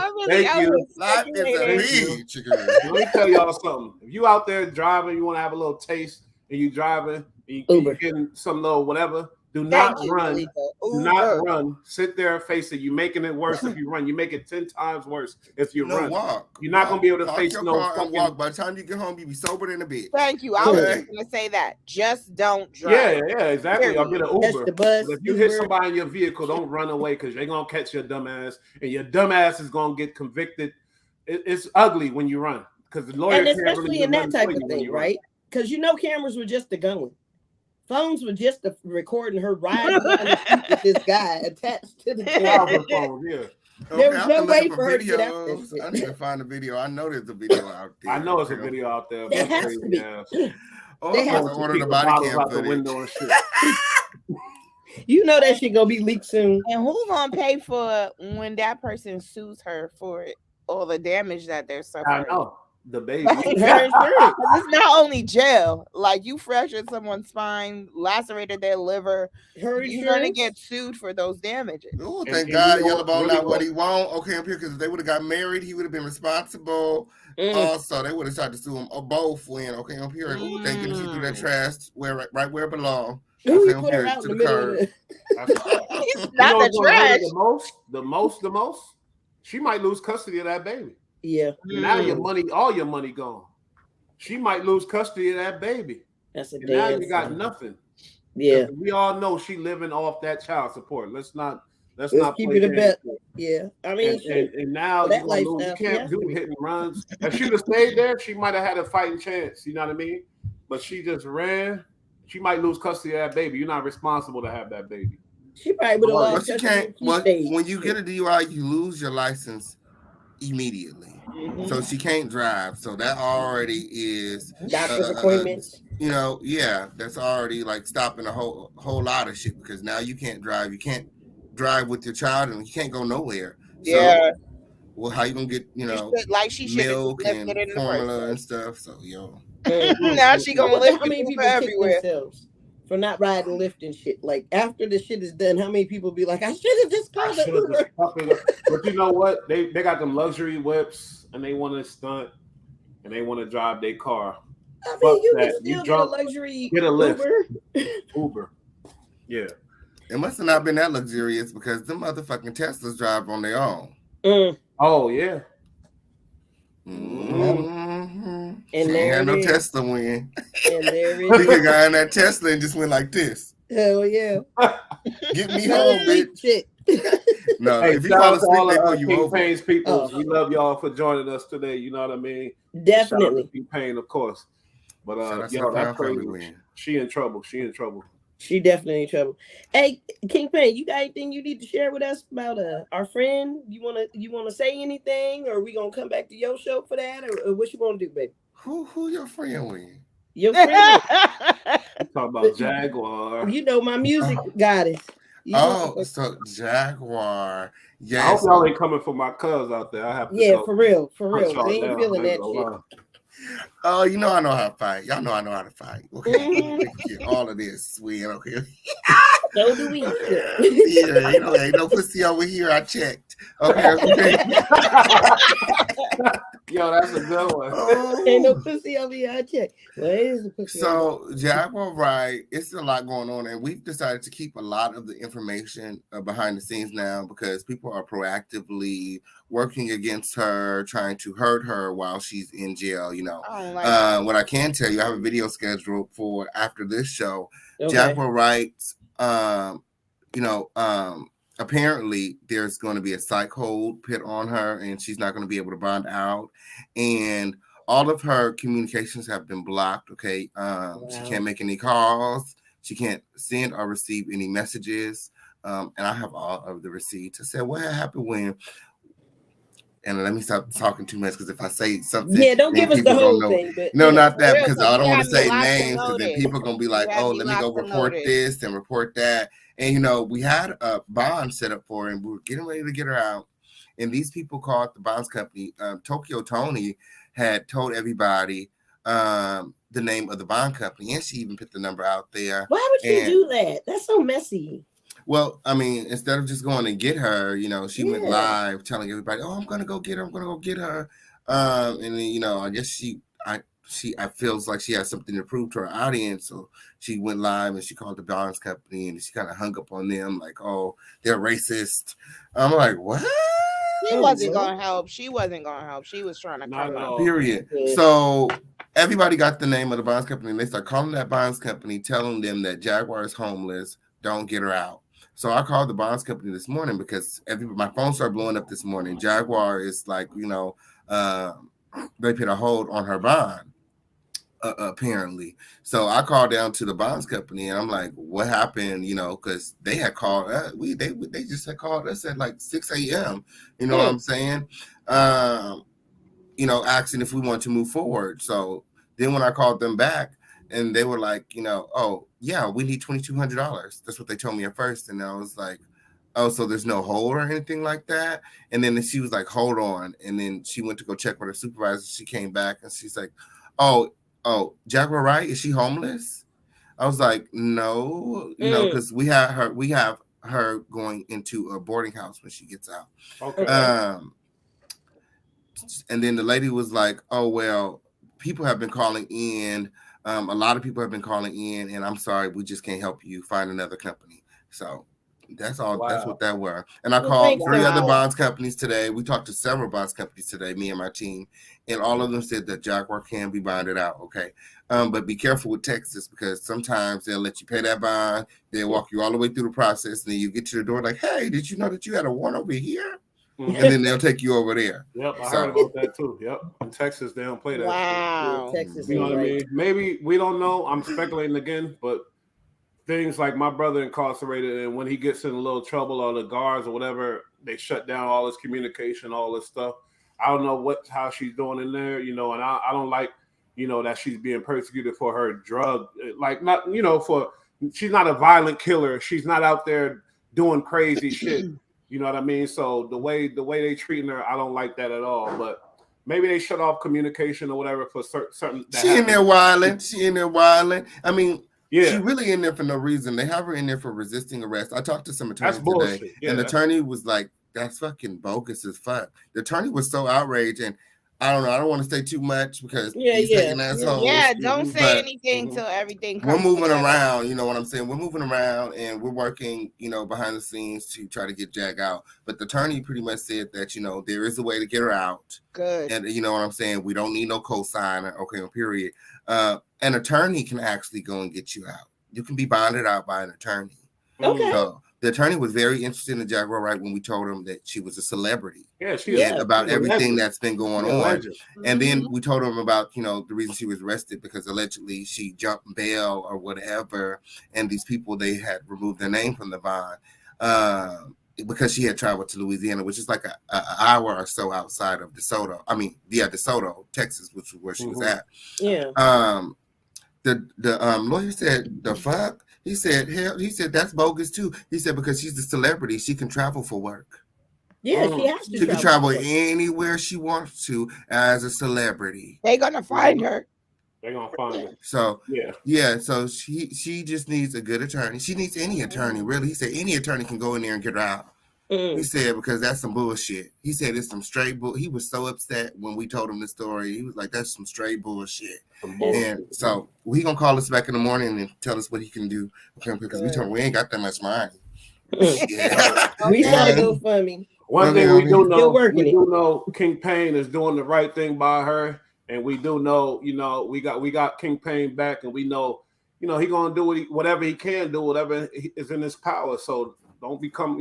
Life is a bitch. Let me tell y'all something. If you out there driving, you want to have a little taste, and you driving, and you getting some little whatever. Do not run. Do not run. Sit there and face it. You're making it worse if you run. You make it 10 times worse if you run. You're not gonna be able to face no fucking walk. By the time you get home, you be sober than a bitch. Thank you. I was just gonna say that. Just don't drive. Yeah, exactly. I'll get an Uber. The bus, if you hit somebody in your vehicle, don't run away because they're gonna catch your dumb ass, and your dumb ass is gonna get convicted. It's ugly when you run. Because the lawyer, and especially in that type of thing, right? Because cameras were just the going. Phones were just the recording her riding down the street with this guy attached to the phone. There was no way for her to get out this shit. I need to find a video. I know there's a video out there. I know it's a video out there. It has to be. They have to order the body cam footage. The window and shit. That shit gonna be leaked soon. And who's gonna pay for when that person sues her for all the damage that they're suffering? I know. The baby. It's not only jail. Like, you fractured someone's spine, lacerated their liver. You're gonna get sued for those damages. Oh, thank God, Yellowbone not what he want. Okay, up here, because if they would have got married, he would have been responsible. Also, they would have tried to sue him or both. When up here, they get you through that trash right where it belongs. Put her out in the middle of it's not the trash. The most. She might lose custody of that baby. Yeah. Now all your money gone. She might lose custody of that baby. That's a now you got nothing. Yeah. We all know she living off that child support. Let's not keep it a bet. Yeah. I mean, and now you can't do hit and runs. If she would have stayed there, she might have had a fighting chance. You know what I mean? But she just ran. She might lose custody of that baby. You're not responsible to have that baby. She probably would have lost custody. When you get a DUI, you lose your license immediately. So she can't drive. So that already is doctor's appointments. That's already stopping a whole lot of shit, because now you can't drive. You can't drive with your child, and you can't go nowhere. Yeah. So, well, how you gonna get milk and formula and stuff? So now she gonna lift how many people everywhere themselves for not riding, lifting shit? Like, after the shit is done, how many people be like, I should have just called the Uber? But you know what? They got them luxury whips, and they want to stunt, and they want to drive their car. I mean, you can still get a luxury get a lift. Uber. Yeah. It must have not been that luxurious, because them motherfucking Teslas drive on their own. Oh, yeah. And there had no Tesla win. And there it is. You got in that Tesla and just went like this. Hell yeah. Get me home, bitch. Shit. No, if you fall asleep, they pull you over. King people, we love y'all for joining us today. You know what I mean? Definitely. King Pain, of course. But that's crazy. She in trouble. She definitely in trouble. Hey, King Pain, you got anything you need to share with us about our friend? You wanna say anything, or we gonna come back to your show for that, or what you wanna do, baby? Who your friend with? Your friend. Talk about Jaguar. You know my music goddess. So Jaguar. Yeah, I hope y'all ain't coming for my cuz out there. I have to go. For real. They ain't feeling that shit. Oh, you know I know how to fight. Y'all know I know how to fight. Okay, all of this, sweet. Okay. So do we. Yeah, you know, ain't no pussy over here. I checked. Okay. Yo, that's a good one. Ain't no pussy over here. I checked. Well, it is a pussy. So, Jaguar, right? It's a lot going on, and we've decided to keep a lot of the information behind the scenes now because people are proactively working against her, trying to hurt her while she's in jail. You know, what I can tell you, I have a video scheduled for after this show. Okay. Jaguar writes, apparently there's going to be a psych hold put on her and she's not going to be able to bond out. And all of her communications have been blocked. Okay. Wow. She can't make any calls. She can't send or receive any messages. And I have all of the receipts. I said, what happened when? And let me stop talking too much because if I say something, don't give us the whole thing. But no, not that, because I don't want to say names because then people are going to be like, oh, let me go report this and report that. And, you know, we had a bond set up for her and we were getting ready to get her out. And these people called the bonds company. Tokyo Tony had told everybody the name of the bond company. And she even put the number out there. Why would you do that? That's so messy. Well, I mean, instead of just going and get her, you know, she went live telling everybody, oh, I'm going to go get her. I'm going to go get her. And then, you know, I guess I feels like she has something to prove to her audience. So she went live and she called the bonds company and she kind of hung up on them like, oh, they're racist. I'm like, what? She wasn't going to help. She wasn't going to help. She was trying to come up. Period. So everybody got the name of the bonds company and they start calling that bonds company, telling them that Jaguar is homeless. Don't get her out. So I called the bonds company this morning because my phone started blowing up this morning. Jaguar is like, you know, they put a hold on her bond, apparently. So I called down to the bonds company and I'm like, what happened? You know, because they had called they just had called us at like 6 a.m. You know what I'm saying? You know, asking if we want to move forward. So then when I called them back, and they were like, you know, oh, yeah, we need $2,200. That's what they told me at first. And I was like, oh, so there's no hold or anything like that? And then she was like, hold on. And then she went to go check with her supervisor. She came back and she's like, oh, Jaguar, right? Is she homeless? I was like, no, you know, because we have her going into a boarding house when she gets out. Okay. And then the lady was like, oh, well, people have been calling in. A lot of people have been calling in, and I'm sorry, we just can't help you find another company. So that's all. Wow. That's what that were. And I called 3 other bonds companies today. We talked to several bonds companies today, me and my team, and all of them said that Jaguar can be bonded out. Okay. But be careful with Texas because sometimes they'll let you pay that bond. They'll walk you all the way through the process, and then you get to the door like, hey, did you know that you had a warrant over here? Mm-hmm. And then they'll take you over there. Yep, I heard about that too. Yep, in Texas they don't play that. Wow, Texas, you know what I mean? Maybe we don't know. I'm speculating again, but things like my brother incarcerated, and when he gets in a little trouble, or the guards or whatever, they shut down all his communication, all this stuff. I don't know how she's doing in there, you know, and I don't like, you know, that she's being persecuted for her drug, like not, you know, she's not a violent killer. She's not out there doing crazy shit. You know what I mean? So the way they treating her, I don't like that at all. But maybe they shut off communication or whatever for certain. She in there wilding. I mean, she really in there for no reason. They have her in there for resisting arrest. I talked to some attorneys today, and the attorney was like, "That's fucking bogus as fuck." The attorney was so outraged, and I don't know. I don't want to say too much because he's taking assholes. Yeah, don't say anything till everything comes. We're moving around, you know what I'm saying? We're moving around and we're working, you know, behind the scenes to try to get Jag out. But the attorney pretty much said that, you know, there is a way to get her out. Good. And you know what I'm saying? We don't need no co-signer. Okay, period. An attorney can actually go and get you out. You can be bonded out by an attorney. Okay. So the attorney was very interested in Jaguar right when we told him that she was a celebrity. Yeah, she is. About everything that's been going on. And then we told him about, you know, the reason she was arrested because allegedly she jumped bail or whatever. And these people, they had removed their name from the bond because she had traveled to Louisiana, which is like an hour or so outside of DeSoto. DeSoto, Texas, which was where she was at. Yeah. the lawyer said, the fuck? He said, hell, he said that's bogus too. He said because she's a celebrity, she can travel for work. Yeah, she has to. She can travel anywhere she wants to as a celebrity. They're gonna find her. They're gonna find her. So yeah. So she just needs a good attorney. She needs any attorney, really. He said any attorney can go in there and get her out. He said because that's some bullshit. He said it's some straight bull. He was so upset when we told him the story. He was like, "That's some straight bullshit." And so he gonna call us back in the morning and tell us what he can do. Okay, because we ain't got that much money. Yeah. We saw the GoFundMe. One thing we do know King Payne is doing the right thing by her, and we do know, we got King Payne back, and we know, he gonna do whatever he can do, whatever is in his power. So don't become,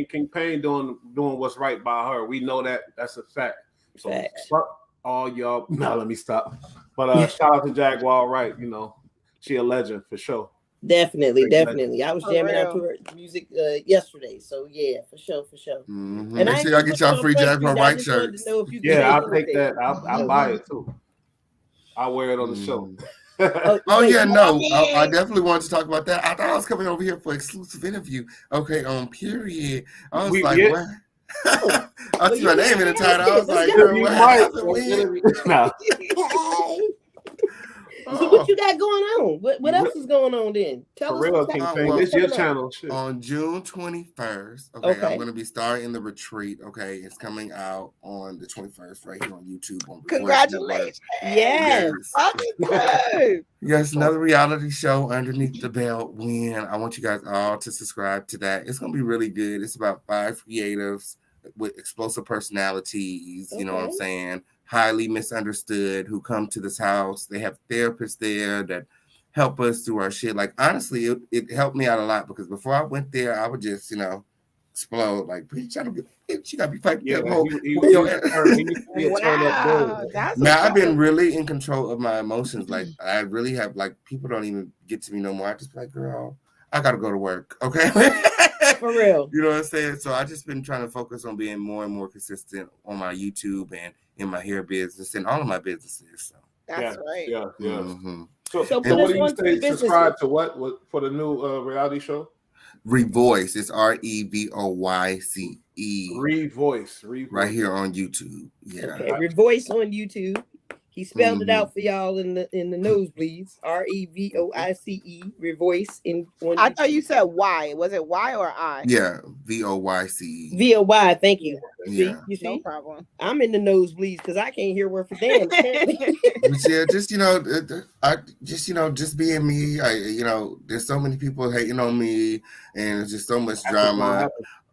King Payne doing what's right by her. We know that's a fact. So fuck all y'all. Now let me stop. But shout out to Jaguar, right? She a legend for sure. Definitely. I was jamming out to her music yesterday, so yeah, for sure. And make sure y'all get y'all free Jaguar white shirts. Yeah, I'll take that. I'll buy it too. I'll wear it on the show. I definitely wanted to talk about that. I thought I was coming over here for exclusive interview. Okay, on Period. I was what? I see my name in the title. I was like, So what you got going on? What else is going on then? Tell us. Real, King Payne. This your channel. Shit. On June 21st, okay, I'm going to be starring in The Retreat. Okay, it's coming out on the 21st right here on YouTube. Congratulations. Yes. Yes, another reality show underneath the belt. I want you guys all to subscribe to that. It's going to be really good. It's about 5 creatives with explosive personalities. You know what I'm saying? Highly misunderstood, who come to this house. They have therapists there that help us through our shit. Like, honestly, it helped me out a lot because before I went there, I would just, explode. Like, bitch, she got to be fighting that whole. Now, I've been really in control of my emotions. Like, I really have, like, people don't even get to me no more. I just be like, girl, I got to go to work, okay? For real. You know what I'm saying? So I just been trying to focus on being more and more consistent on my YouTube and in my hair business and all of my businesses. So that's right. Yeah. Mm-hmm. So what do you say? Subscribe to what for the new reality show? Revoice. It's REVOYCE. Revoice. Right here on YouTube. Yeah. Okay. Revoice on YouTube. He spelled it out for y'all in the nosebleeds. REVOICE. Revoice in on I thought you said Y. Was it Y or I? Yeah, VOYCE. VOY. Thank you. Yeah. You see? No problem. I'm in the nosebleeds because I can't hear word for damn. But yeah, just being me. There's so many people hating on me, and there's just so much drama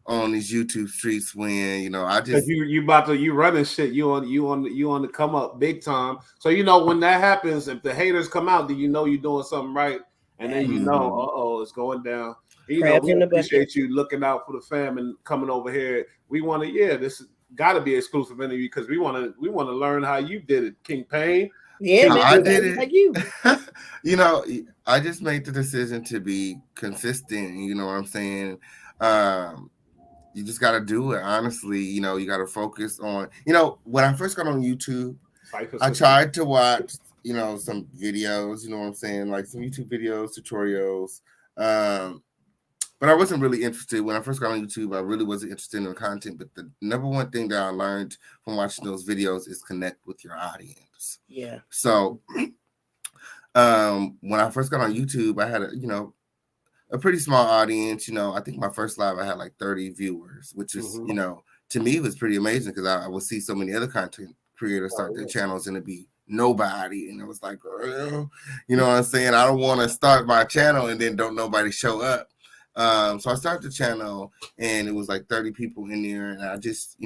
on these YouTube streets when I just you running shit, you on the come up big time. So when that happens, if the haters come out, then you're doing something right, and then it's going down. We appreciate you looking out for the fam and coming over here. We want to this got to be exclusive interview because we want to learn how you did it, King Payne. Yeah, man, I did it like you. I just made the decision to be consistent. You know what I'm saying? You just got to do it. Honestly, you got to focus on, when I first got on YouTube, I tried to watch, some videos, you know what I'm saying? Like some YouTube videos, tutorials. But I wasn't really interested. When I first got on YouTube, I really wasn't interested in the content. But the number one thing that I learned from watching those videos is connect with your audience. Yeah. So when I first got on YouTube, I had a pretty small audience. I think my first live I had like 30 viewers, which is, to me was pretty amazing because I would see so many other content creators start their channels and it'd be nobody. And it was like, you know what I'm saying? I don't want to start my channel and then don't nobody show up. So I started the channel and it was like 30 people in there. And I just,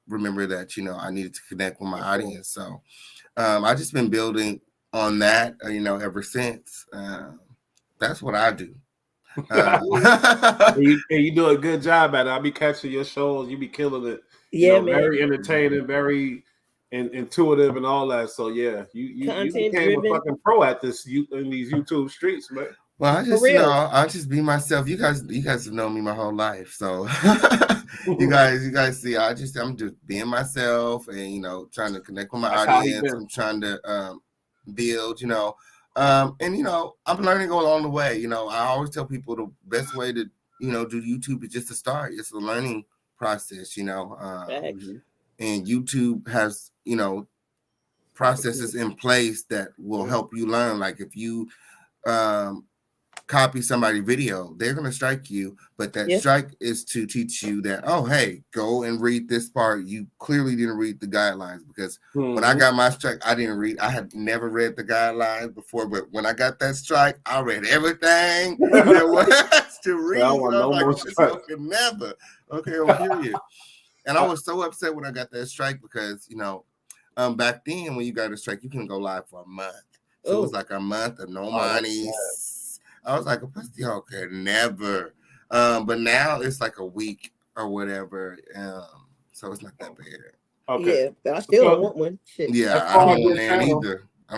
remember that, I needed to connect with my audience. So I just been building on that, ever since. That's what I do. You do a good job at it. I'll be catching your shows. You be killing it. Yeah, man. Very entertaining, very intuitive, and all that. So yeah, you became a fucking pro at this in these YouTube streets, man. Well, I just be myself. You guys have known me my whole life, so you guys see. I'm just being myself, and trying to connect with my audience. I'm trying to build, and I'm learning along the way. I always tell people the best way to do YouTube is just to start. It's a learning process, and YouTube has processes in place that will help you learn. Like if you copy somebody's video, they're going to strike you, but that strike is to teach you that, oh, hey, go and read this part. You clearly didn't read the guidelines, because when I got my strike, I had never read the guidelines before, but when I got that strike, I read everything there was to read. So I was like, never. Okay, well, period. And I was so upset when I got that strike because, back then when you got a strike, you couldn't go live for a month. So it was like a month of no money. I was like, a pussy okay, never. But now it's like a week or whatever. So it's not that bad. Okay. Yeah, but I still don't want one. Shit. Yeah, I don't want that either. I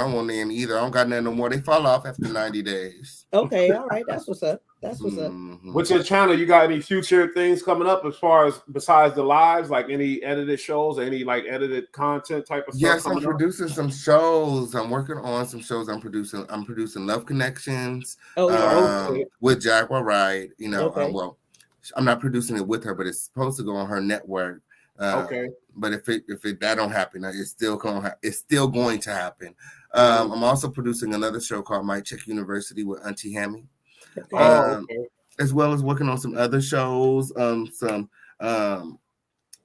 don't got that no more. They fall off after 90 days. Okay, all right. That's what's up. What's your channel? You got any future things coming up as far as besides the lives, like any edited shows, any like edited content type of stuff? Yes, I'm producing some shows. I'm working on some shows. I'm producing Love Connections with Jaguar Wright. Well, I'm not producing it with her, but it's supposed to go on her network. But if that don't happen, it's still going to happen. I'm also producing another show called Mic Check University with Auntie Hammy. As well as working on some other shows, some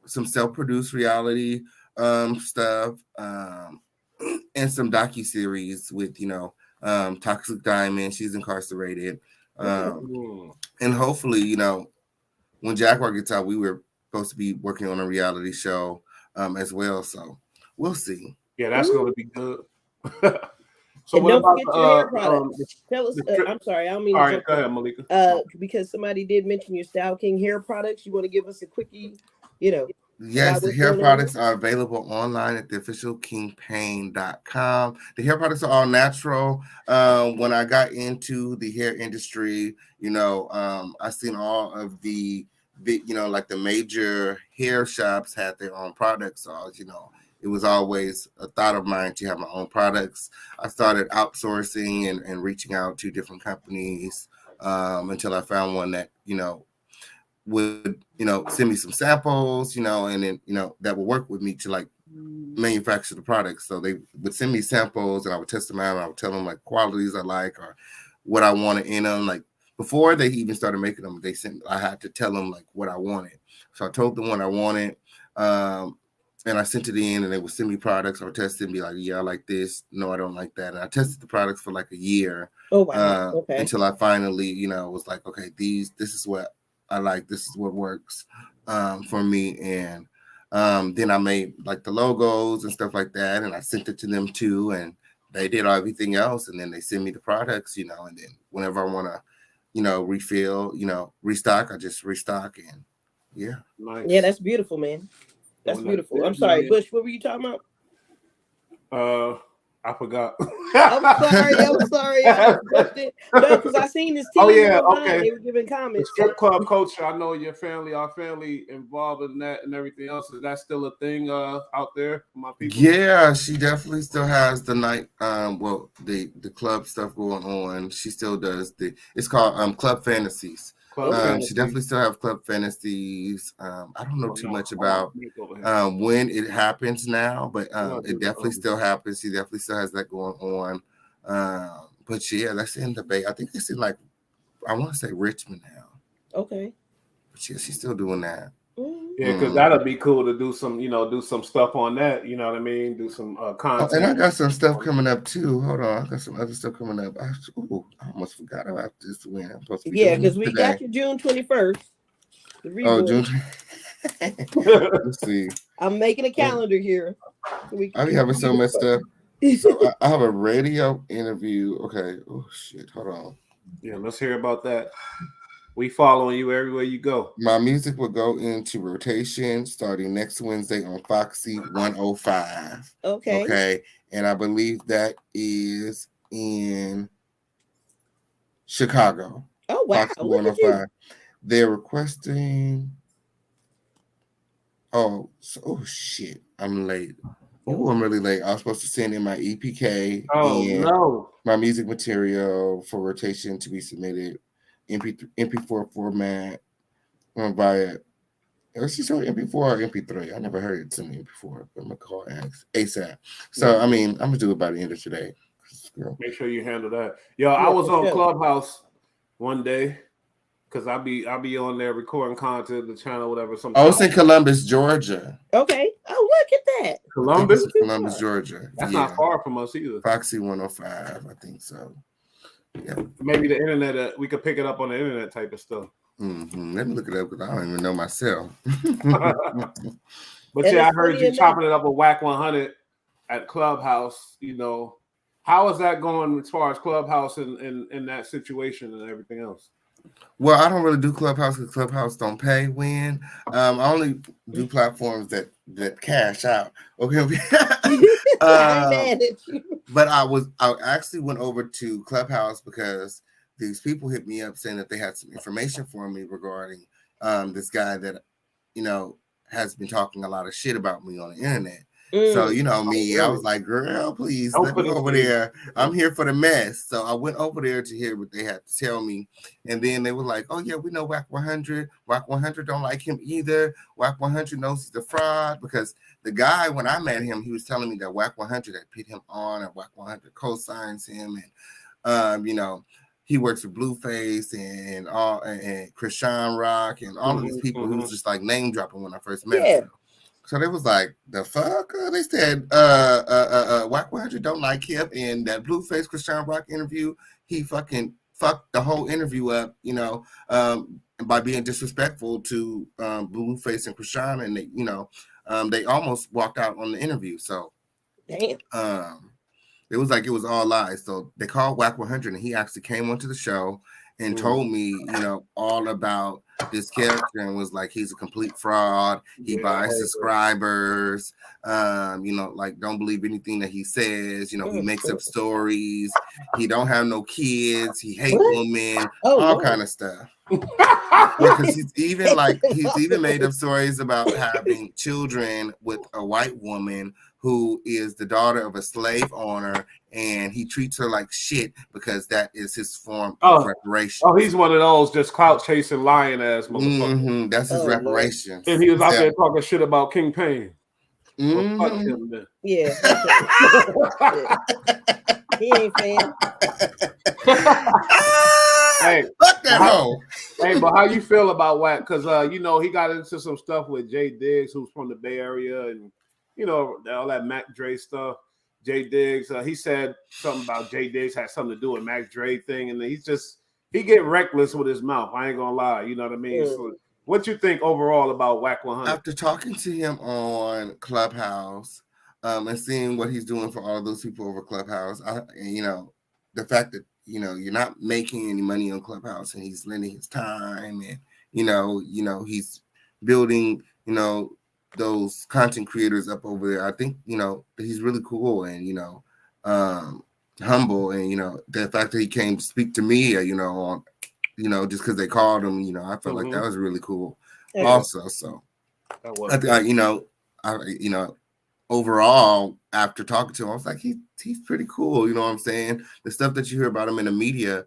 self-produced reality stuff, and some docu-series with Toxic Diamond. She's incarcerated, and hopefully when Jaguar gets out, we were supposed to be working on a reality show as well, so we'll see. Yeah, that's going to be good. So and don't forget your hair products. Tell us. I'm sorry, I don't mean. All right, go ahead, Malika. Because somebody did mention your Style King hair products. You want to give us a quickie, Yes, the hair products are available online at theofficialkingpain.com. The hair products are all natural. When I got into the hair industry, I seen all of the like the major hair shops had their own products. So, it was always a thought of mine to have my own products. I started outsourcing and reaching out to different companies until I found one that, would, send me some samples, and then, that would work with me to like manufacture the products. So they would send me samples and I would test them out. And I would tell them like qualities I like or what I wanted in them. Like before they even started making them, I had to tell them like what I wanted. So I told them what I wanted. And I sent it in and they would send me products. I would test it and be like, yeah, I like this. No, I don't like that. And I tested the products for like a year. Oh, wow. Until I finally, was like, okay, this is what I like. This is what works for me. And then I made like the logos and stuff like that. And I sent it to them too. And they did everything else. And then they send me the products, and then whenever I want to, refill, restock, I just restock. And yeah. Nice. Yeah, that's beautiful, man. That's beautiful. I'm sorry, Bush. What were you talking about? I forgot. I'm sorry. No, because I seen this team. Oh yeah, okay. They were giving comments. The strip club culture. I know our family involved in that and everything else. Is that still a thing out there for my people? Yeah, she definitely still has the night. The club stuff going on. She still does it's called Club Fantasies. She definitely still have Club Fantasies. I don't know too much about when it happens now, but it definitely still happens. She definitely still has that going on. But yeah, that's in the Bay. I think it's in like, I want to say Richmond now. Okay. But yeah, she's still doing that. Yeah, because that'd be cool to do some stuff on that. You know what I mean? Do some content. And I got some stuff coming up too. Hold on, I got some other stuff coming up. I almost forgot about this when I'm supposed to be. Yeah, because we got you June 21st. June. Let's see. I'm making a calendar here. I be having so much stuff. So I have a radio interview. Okay. Oh shit. Hold on. Yeah, let's hear about that. We following you everywhere you go. My music will go into rotation starting next Wednesday on Foxy 105. Okay. Okay. And I believe that is in Chicago. Oh, wow. Foxy 105. They're requesting. Oh shit. I'm late. Oh, I'm really late. I was supposed to send in my EPK and my music material for rotation to be submitted MP4 format via. Let's see, MP4 or MP3. I never heard it to me MP4, but I'm gonna call ASAP. So I mean, I'm gonna do it by the end of today. Make sure you handle that. Yo, I was on Clubhouse one day because I'll be on there recording content, the channel, whatever. I was in Columbus, Georgia. Okay. Oh, look at that. Columbus, Georgia. That's not far from us either. Foxy 105, I think so. Yeah. Maybe the internet, we could pick it up on the internet type of stuff. Mm-hmm. Let me look it up because I don't even know myself. But yeah, I heard you chopping it up with Whack 100 at Clubhouse. You know, how is that going as far as Clubhouse in that situation and everything else? Well, I don't really do Clubhouse because Clubhouse don't pay when. I only do platforms that cash out. Okay. I'm mad at you. But I actually went over to Clubhouse because these people hit me up saying that they had some information for me regarding this guy that, you know, has been talking a lot of shit about me on the internet. So, you know me, I was like, girl, please let me over there. I'm here for the mess. So I went over there to hear what they had to tell me. And then they were like, oh, yeah, we know Whack 100. Whack 100 don't like him either. Whack 100 knows he's a fraud because the guy, when I met him, he was telling me that Whack 100 had put him on and Whack 100 co-signs him. And, you know, he works with Blueface and Krishan Rock and all of these people who was just like name dropping when I first met him. So they was like, the fuck? They said, Whack 100 don't like him. And that Blueface Krishan Rock interview, he fucking fucked the whole interview up, you know, by being disrespectful to Blueface and Krishan. And they, you know, they almost walked out on the interview. So, damn. It was like it was all lies. So they called Whack 100 and he actually came onto the show and told me, you know, all about this character and was like, he's a complete fraud. He buys subscribers. You know, like don't believe anything that he says. You know, he makes up stories. He don't have no kids. He hate women. All kind of stuff. Because he's even made up stories about having children with a white woman who is the daughter of a slave owner, and he treats her like shit because that is his form of reparation. Oh, he's one of those just clout chasing lying ass motherfuckers. That's his reparations. And he was out there talking shit about King Payne. Yeah. He ain't fan. Hey, fuck that hoe. Hey, but how you feel about Whack? Because you know, he got into some stuff with Jay Diggs, who's from the Bay Area, and you know, all that Mac Dre stuff. Jay Diggs, he said something about Jay Diggs had something to do with Mac Dre thing, and he get reckless with his mouth. I ain't gonna lie, you know what I mean? So what you think overall about Whack 100? After talking to him on Clubhouse, and seeing what he's doing for all of those people over Clubhouse, and you know, the fact that you know you're not making any money on Clubhouse, and he's lending his time, and you know, he's building, you know, those content creators up over there. I think, you know, he's really cool and, you know, humble, and, you know, the fact that he came to speak to me, you know, on, you know, just because they called him, you know, I felt like that was really cool also. So you know, overall, after talking to him, I was like, he's pretty cool. You know what I'm saying? The stuff that you hear about him in the media,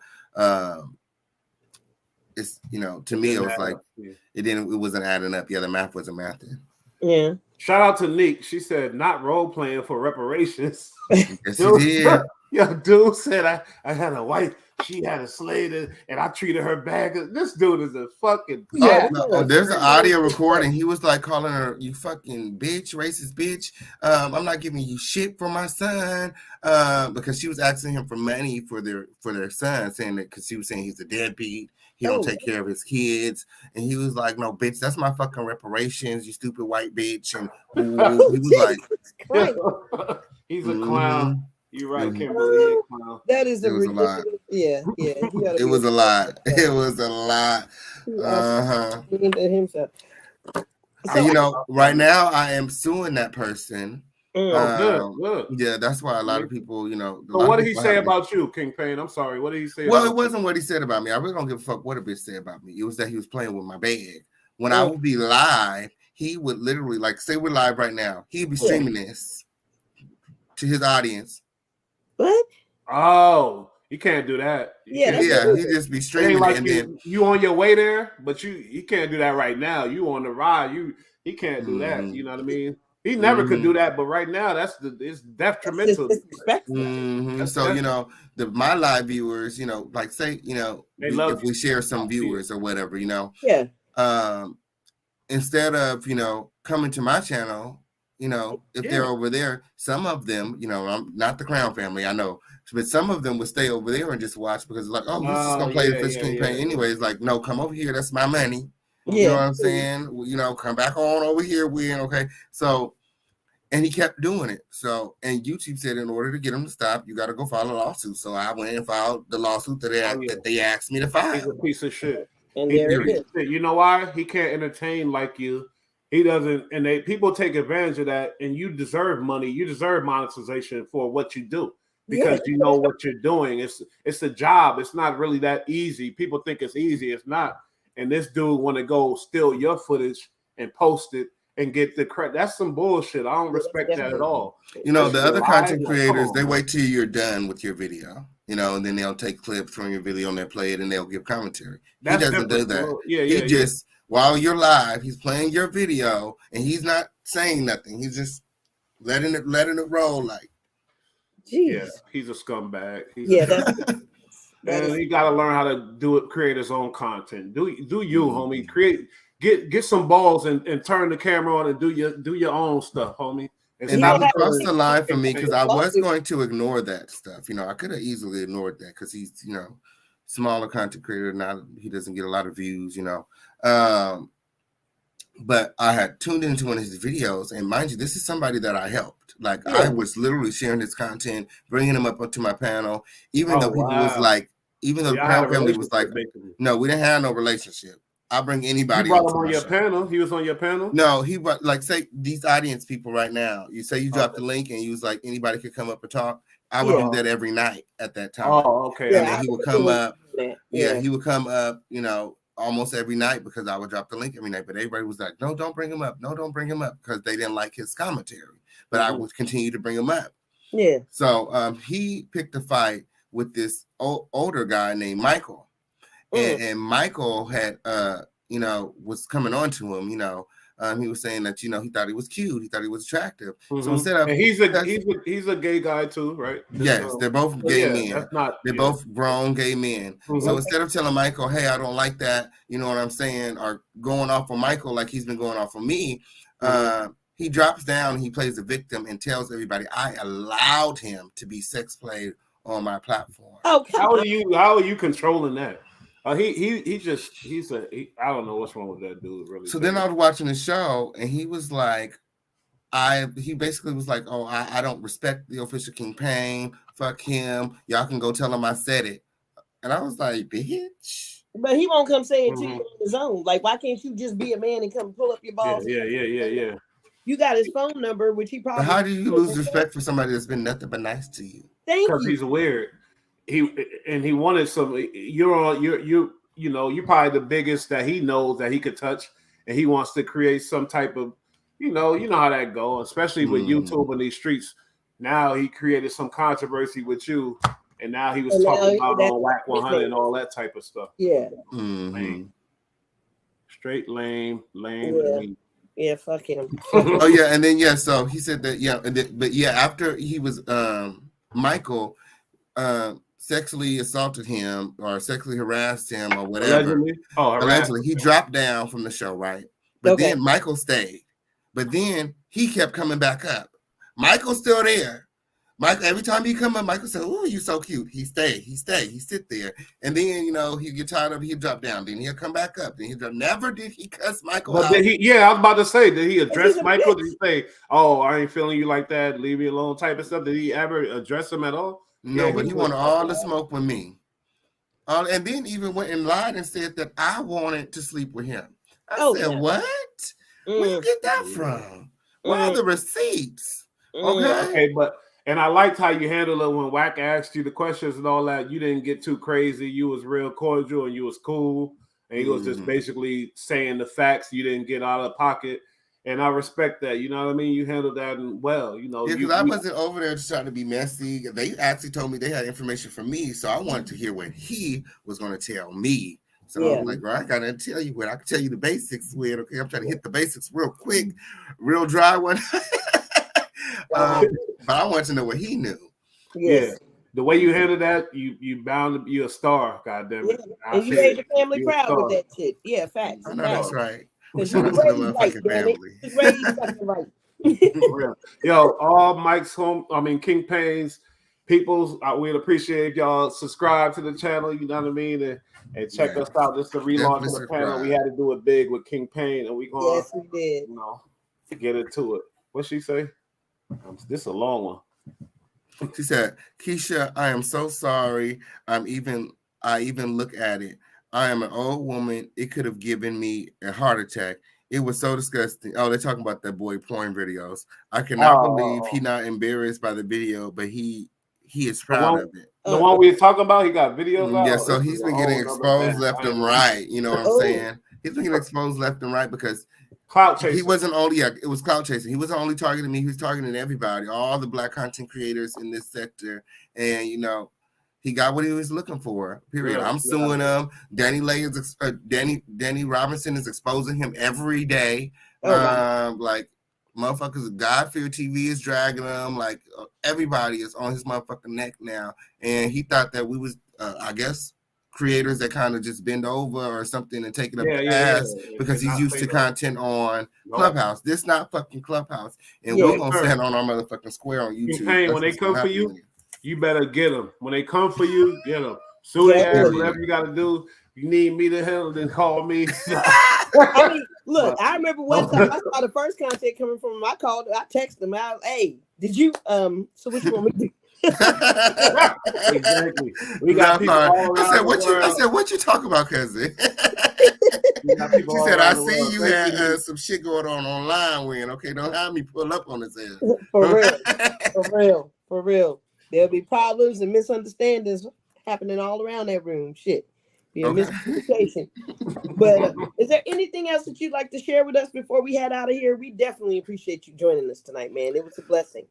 it's, you know, to me, it was like, it wasn't adding up. Yeah, the math wasn't mathing. Yeah. Shout out to Neek. She said, not role playing for reparations. Yes, she did. Yo, dude said I had a wife. She had a slave, and I treated her bad. This dude is a fucking. There's an audio recording. He was like calling her, "You fucking bitch, racist bitch. I'm not giving you shit for my son." Because she was asking him for money for their son, saying that because she was saying he's a deadbeat. He don't take care of his kids. And he was like, no, bitch, that's my fucking reparations, you stupid white bitch. And he was like, he's a clown. You're right, Kimberly. That is a ridiculous. Yeah. It was a lot. It was a lot. Himself. So, you know, right now I am suing that person. Good. Yeah, that's why a lot of people, you know. So what did he say about you, King Payne? I'm sorry. What did he say? Well, it wasn't what he said about me. I really don't give a fuck what a bitch said about me. It was that he was playing with my bag. When I would be live, he would literally, like, say we're live right now. He'd be streaming this. to his audience. What? Oh, you can't do that. He just be streaming like and then you on your way there, but you can't do that right now. You on the ride. He can't do that. You know what I mean? He never could do that, but right now it's detrimental. So my live viewers, like say, if we share some viewers or whatever, instead of coming to my channel, if they're over there, some of them, I'm not the Crown family, I know, but some of them would stay over there and just watch because like, oh, he's just gonna play the Fish King Pain anyways. Like, no, come over here, that's my money. You know what I'm saying? Come back on over here, okay. So, and he kept doing it. So, and YouTube said in order to get him to stop, you got to go file a lawsuit. So I went and filed the lawsuit that they asked me to file. He's a piece of shit. And you know why? He can't entertain like you. He doesn't, and people take advantage of that. And you deserve money. You deserve monetization for what you do because you know what you're doing. It's a job. It's not really that easy. People think it's easy. It's not. And this dude want to go steal your footage and post it and get the credit. That's some bullshit. I don't respect that at all. The other content creators, they wait till you're done with your video, and then they'll take clips from your video and they'll play it and they'll give commentary. He doesn't do that. He just, while you're live, he's playing your video and he's not saying nothing. He's just letting it roll like. Jeez. Yeah, he's a scumbag. And he got to learn how to create his own content. Do you, homie? Get some balls and turn the camera on and do your own stuff, homie. And that crossed the line for me because I was going to ignore that stuff. I could have easily ignored that because he's, smaller content creator. He doesn't get a lot of views, but I had tuned into one of his videos, and mind you, this is somebody that I helped. Like I was literally sharing his content, bringing him up onto my panel, even though people was like, even though the Crown family was like, no, we didn't have no relationship. I'll bring anybody. You brought him on your panel. He was on your panel. No, he brought say these audience people right now. You say you dropped the link and you was like anybody could come up and talk. I would do that every night at that time. Oh, okay. And then he would come up. Yeah, he would come up. Almost every night because I would drop the link every night. But everybody was like, no, don't bring him up. No, don't bring him up because they didn't like his commentary. But I would continue to bring him up. Yeah. So he picked a fight with this older guy named Michael. And Michael had, was coming on to him, he was saying that, he thought he was cute. He thought he was attractive. So instead of, and he's a gay guy too, right? Yes, they're both gay men. They're both grown gay men. So instead of telling Michael, hey, I don't like that, you know what I'm saying, or going off on Michael like he's been going off on me, he drops down and he plays the victim and tells everybody I allowed him to be sex played on my platform. Oh, how are you controlling that? I don't know what's wrong with that dude. Really. So then I was watching the show, and he was like, he basically was like, oh, I don't respect the official King Pain. Fuck him. Y'all can go tell him I said it. And I was like, bitch. But he won't come say it to you on his own. Like, why can't you just be a man and come pull up your balls? Yeah. You got his phone number, which he probably. But how do you lose respect for somebody that's been nothing but nice to you? Because he's weird. He wanted some. You're probably the biggest that he knows that he could touch, and he wants to create some type of, you know how that goes, especially with YouTube and these streets. Now he created some controversy with you, and now he was talking about on Whack 100 and all that type of stuff. Yeah, lame. Straight lame. Yeah, fuck him. Oh yeah, and then so he said that but after he was Michael sexually assaulted him or sexually harassed him or whatever. Allegedly. He dropped down from the show, right? But then Michael stayed. But then he kept coming back up. Michael's still there. Every time he come up, Michael said, "Oh, you so cute." He stayed. He sit there. And then, he get tired of it, he'd drop down. Then he'll come back up. Then never did he cuss Michael out. I was about to say, did he address Michael? Did he say, "Oh, I ain't feeling you like that, leave me alone," type of stuff? Did he ever address him at all? No, but he wanted all the smoke with me. And then even went and lied and said that I wanted to sleep with him. I said, what? Where you get that from? Where are the receipts? Okay, and I liked how you handled it when Wack asked you the questions and all that. You didn't get too crazy. You was real cordial and you was cool. And he was just basically saying the facts. You didn't get out of pocket. And I respect that. You know what I mean? You handled that well. You know, because I wasn't over there just trying to be messy. They actually told me they had information from me, so I wanted to hear what he was going to tell me. So I was like, bro, I gotta tell you what I can tell you the basics with. Okay, I'm trying to hit the basics real quick, real dry one. But I wanted to know what he knew. Yes. Yeah. The way you handled that, you bound to be a star. God damn it! Yeah. And you made the family proud with that shit. Yeah, facts. I know that's right. Shout out to the motherfucking family. Yo, all Mike's King Payne's peoples, we'd appreciate if y'all subscribe to the channel, you know what I mean, and check us out. This is the relaunch of the panel. We had to do it big with King Payne, and we going did. You know, get into it. What she say? This is a long one. She said, Keisha, I am so sorry. I even look at it. I am an old woman. It could have given me a heart attack. It was so disgusting. Oh, they're talking about that boy porn videos. I cannot believe he not embarrassed by the video, but he is proud of it. The one we were talking about, he got videos out. Yeah, so he's been getting exposed left and right. You know what I'm saying? He's been getting exposed left and right because clout chasing. He wasn't only it was clout chasing. He wasn't only targeting me. He was targeting everybody, all the Black content creators in this sector, and you know. He got what he was looking for. Period. I'm suing him. Danny Robinson is exposing him every day. Like motherfuckers, God Fear TV is dragging him. Like everybody is on his motherfucking neck now. And he thought that we was, I guess, creators that kind of just bend over or something and take it up the ass because he's used to content on Clubhouse. This not fucking Clubhouse, and we're gonna stand on our motherfucking square on YouTube. Hey, when they come for you. You better get them. When they come for you, get them. Sue their ass, whatever you got to do. You need me to handle, then call me. I mean, look, I remember one time I saw the first content coming from him. I called, I texted him out, hey, did you, so what you want me to do? Exactly. We got people all around I said, what you talking about, cousin? She said, I see you had some shit going on online when, okay, don't have me pull up on his ass. For real. There'll be problems and misunderstandings happening all around that room. Shit. Be a miscommunication. But is there anything else that you'd like to share with us before we head out of here? We definitely appreciate you joining us tonight, man. It was a blessing.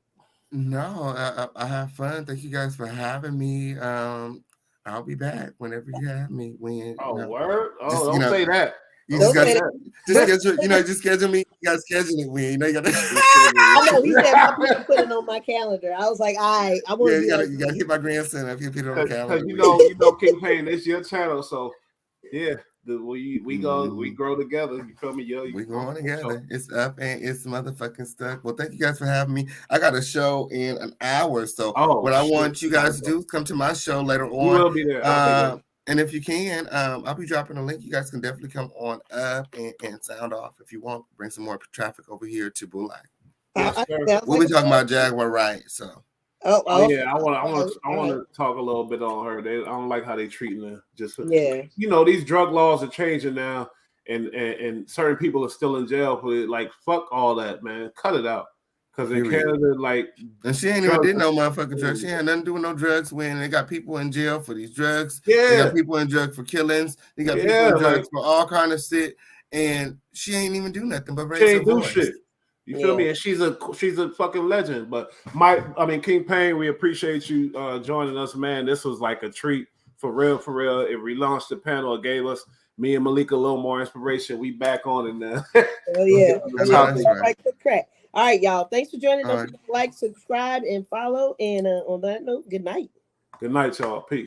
No, I have fun. Thank you guys for having me. I'll be back whenever you have me. Word? Don't say that. You just got just schedule me. You got to schedule it when you know you got to. I know he said I put it on my calendar. I was like, I want to. You got to hit my grandson if you put it on the calendar. Because you know, King Payne, it's your channel, so yeah, we grow together. You feel me? We going together. It's up and it's motherfucking stuck. Well, thank you guys for having me. I got a show in an hour, so what I want you guys to do is come to my show later on. We will be there. And if you can, I'll be dropping a link. You guys can definitely come on up and sound off if you want. Bring some more traffic over here to Bulak. We'll be talking about Jaguar Right. So. Yeah, I want to talk a little bit on her. I don't like how they treating her. You know, these drug laws are changing now, and certain people are still in jail for it. Like, fuck all that, man. Cut it out. Because in Canada, like, and she ain't even did no motherfucking drugs. She had nothing to do with no drugs. When they got people in jail for these drugs, they got people in drugs for killings. They got people in drugs for all kind of shit, and she ain't even do nothing but raise her voice. Shit. You feel me? And she's a fucking legend. But King Payne, we appreciate you joining us, man. This was like a treat for real. It relaunched the panel. It gave us me and Malika a little more inspiration. We back on it now. That's right. Crack. All right, y'all. Thanks for joining us. Like, subscribe, and follow. And on that note, good night. Good night, y'all. Peace.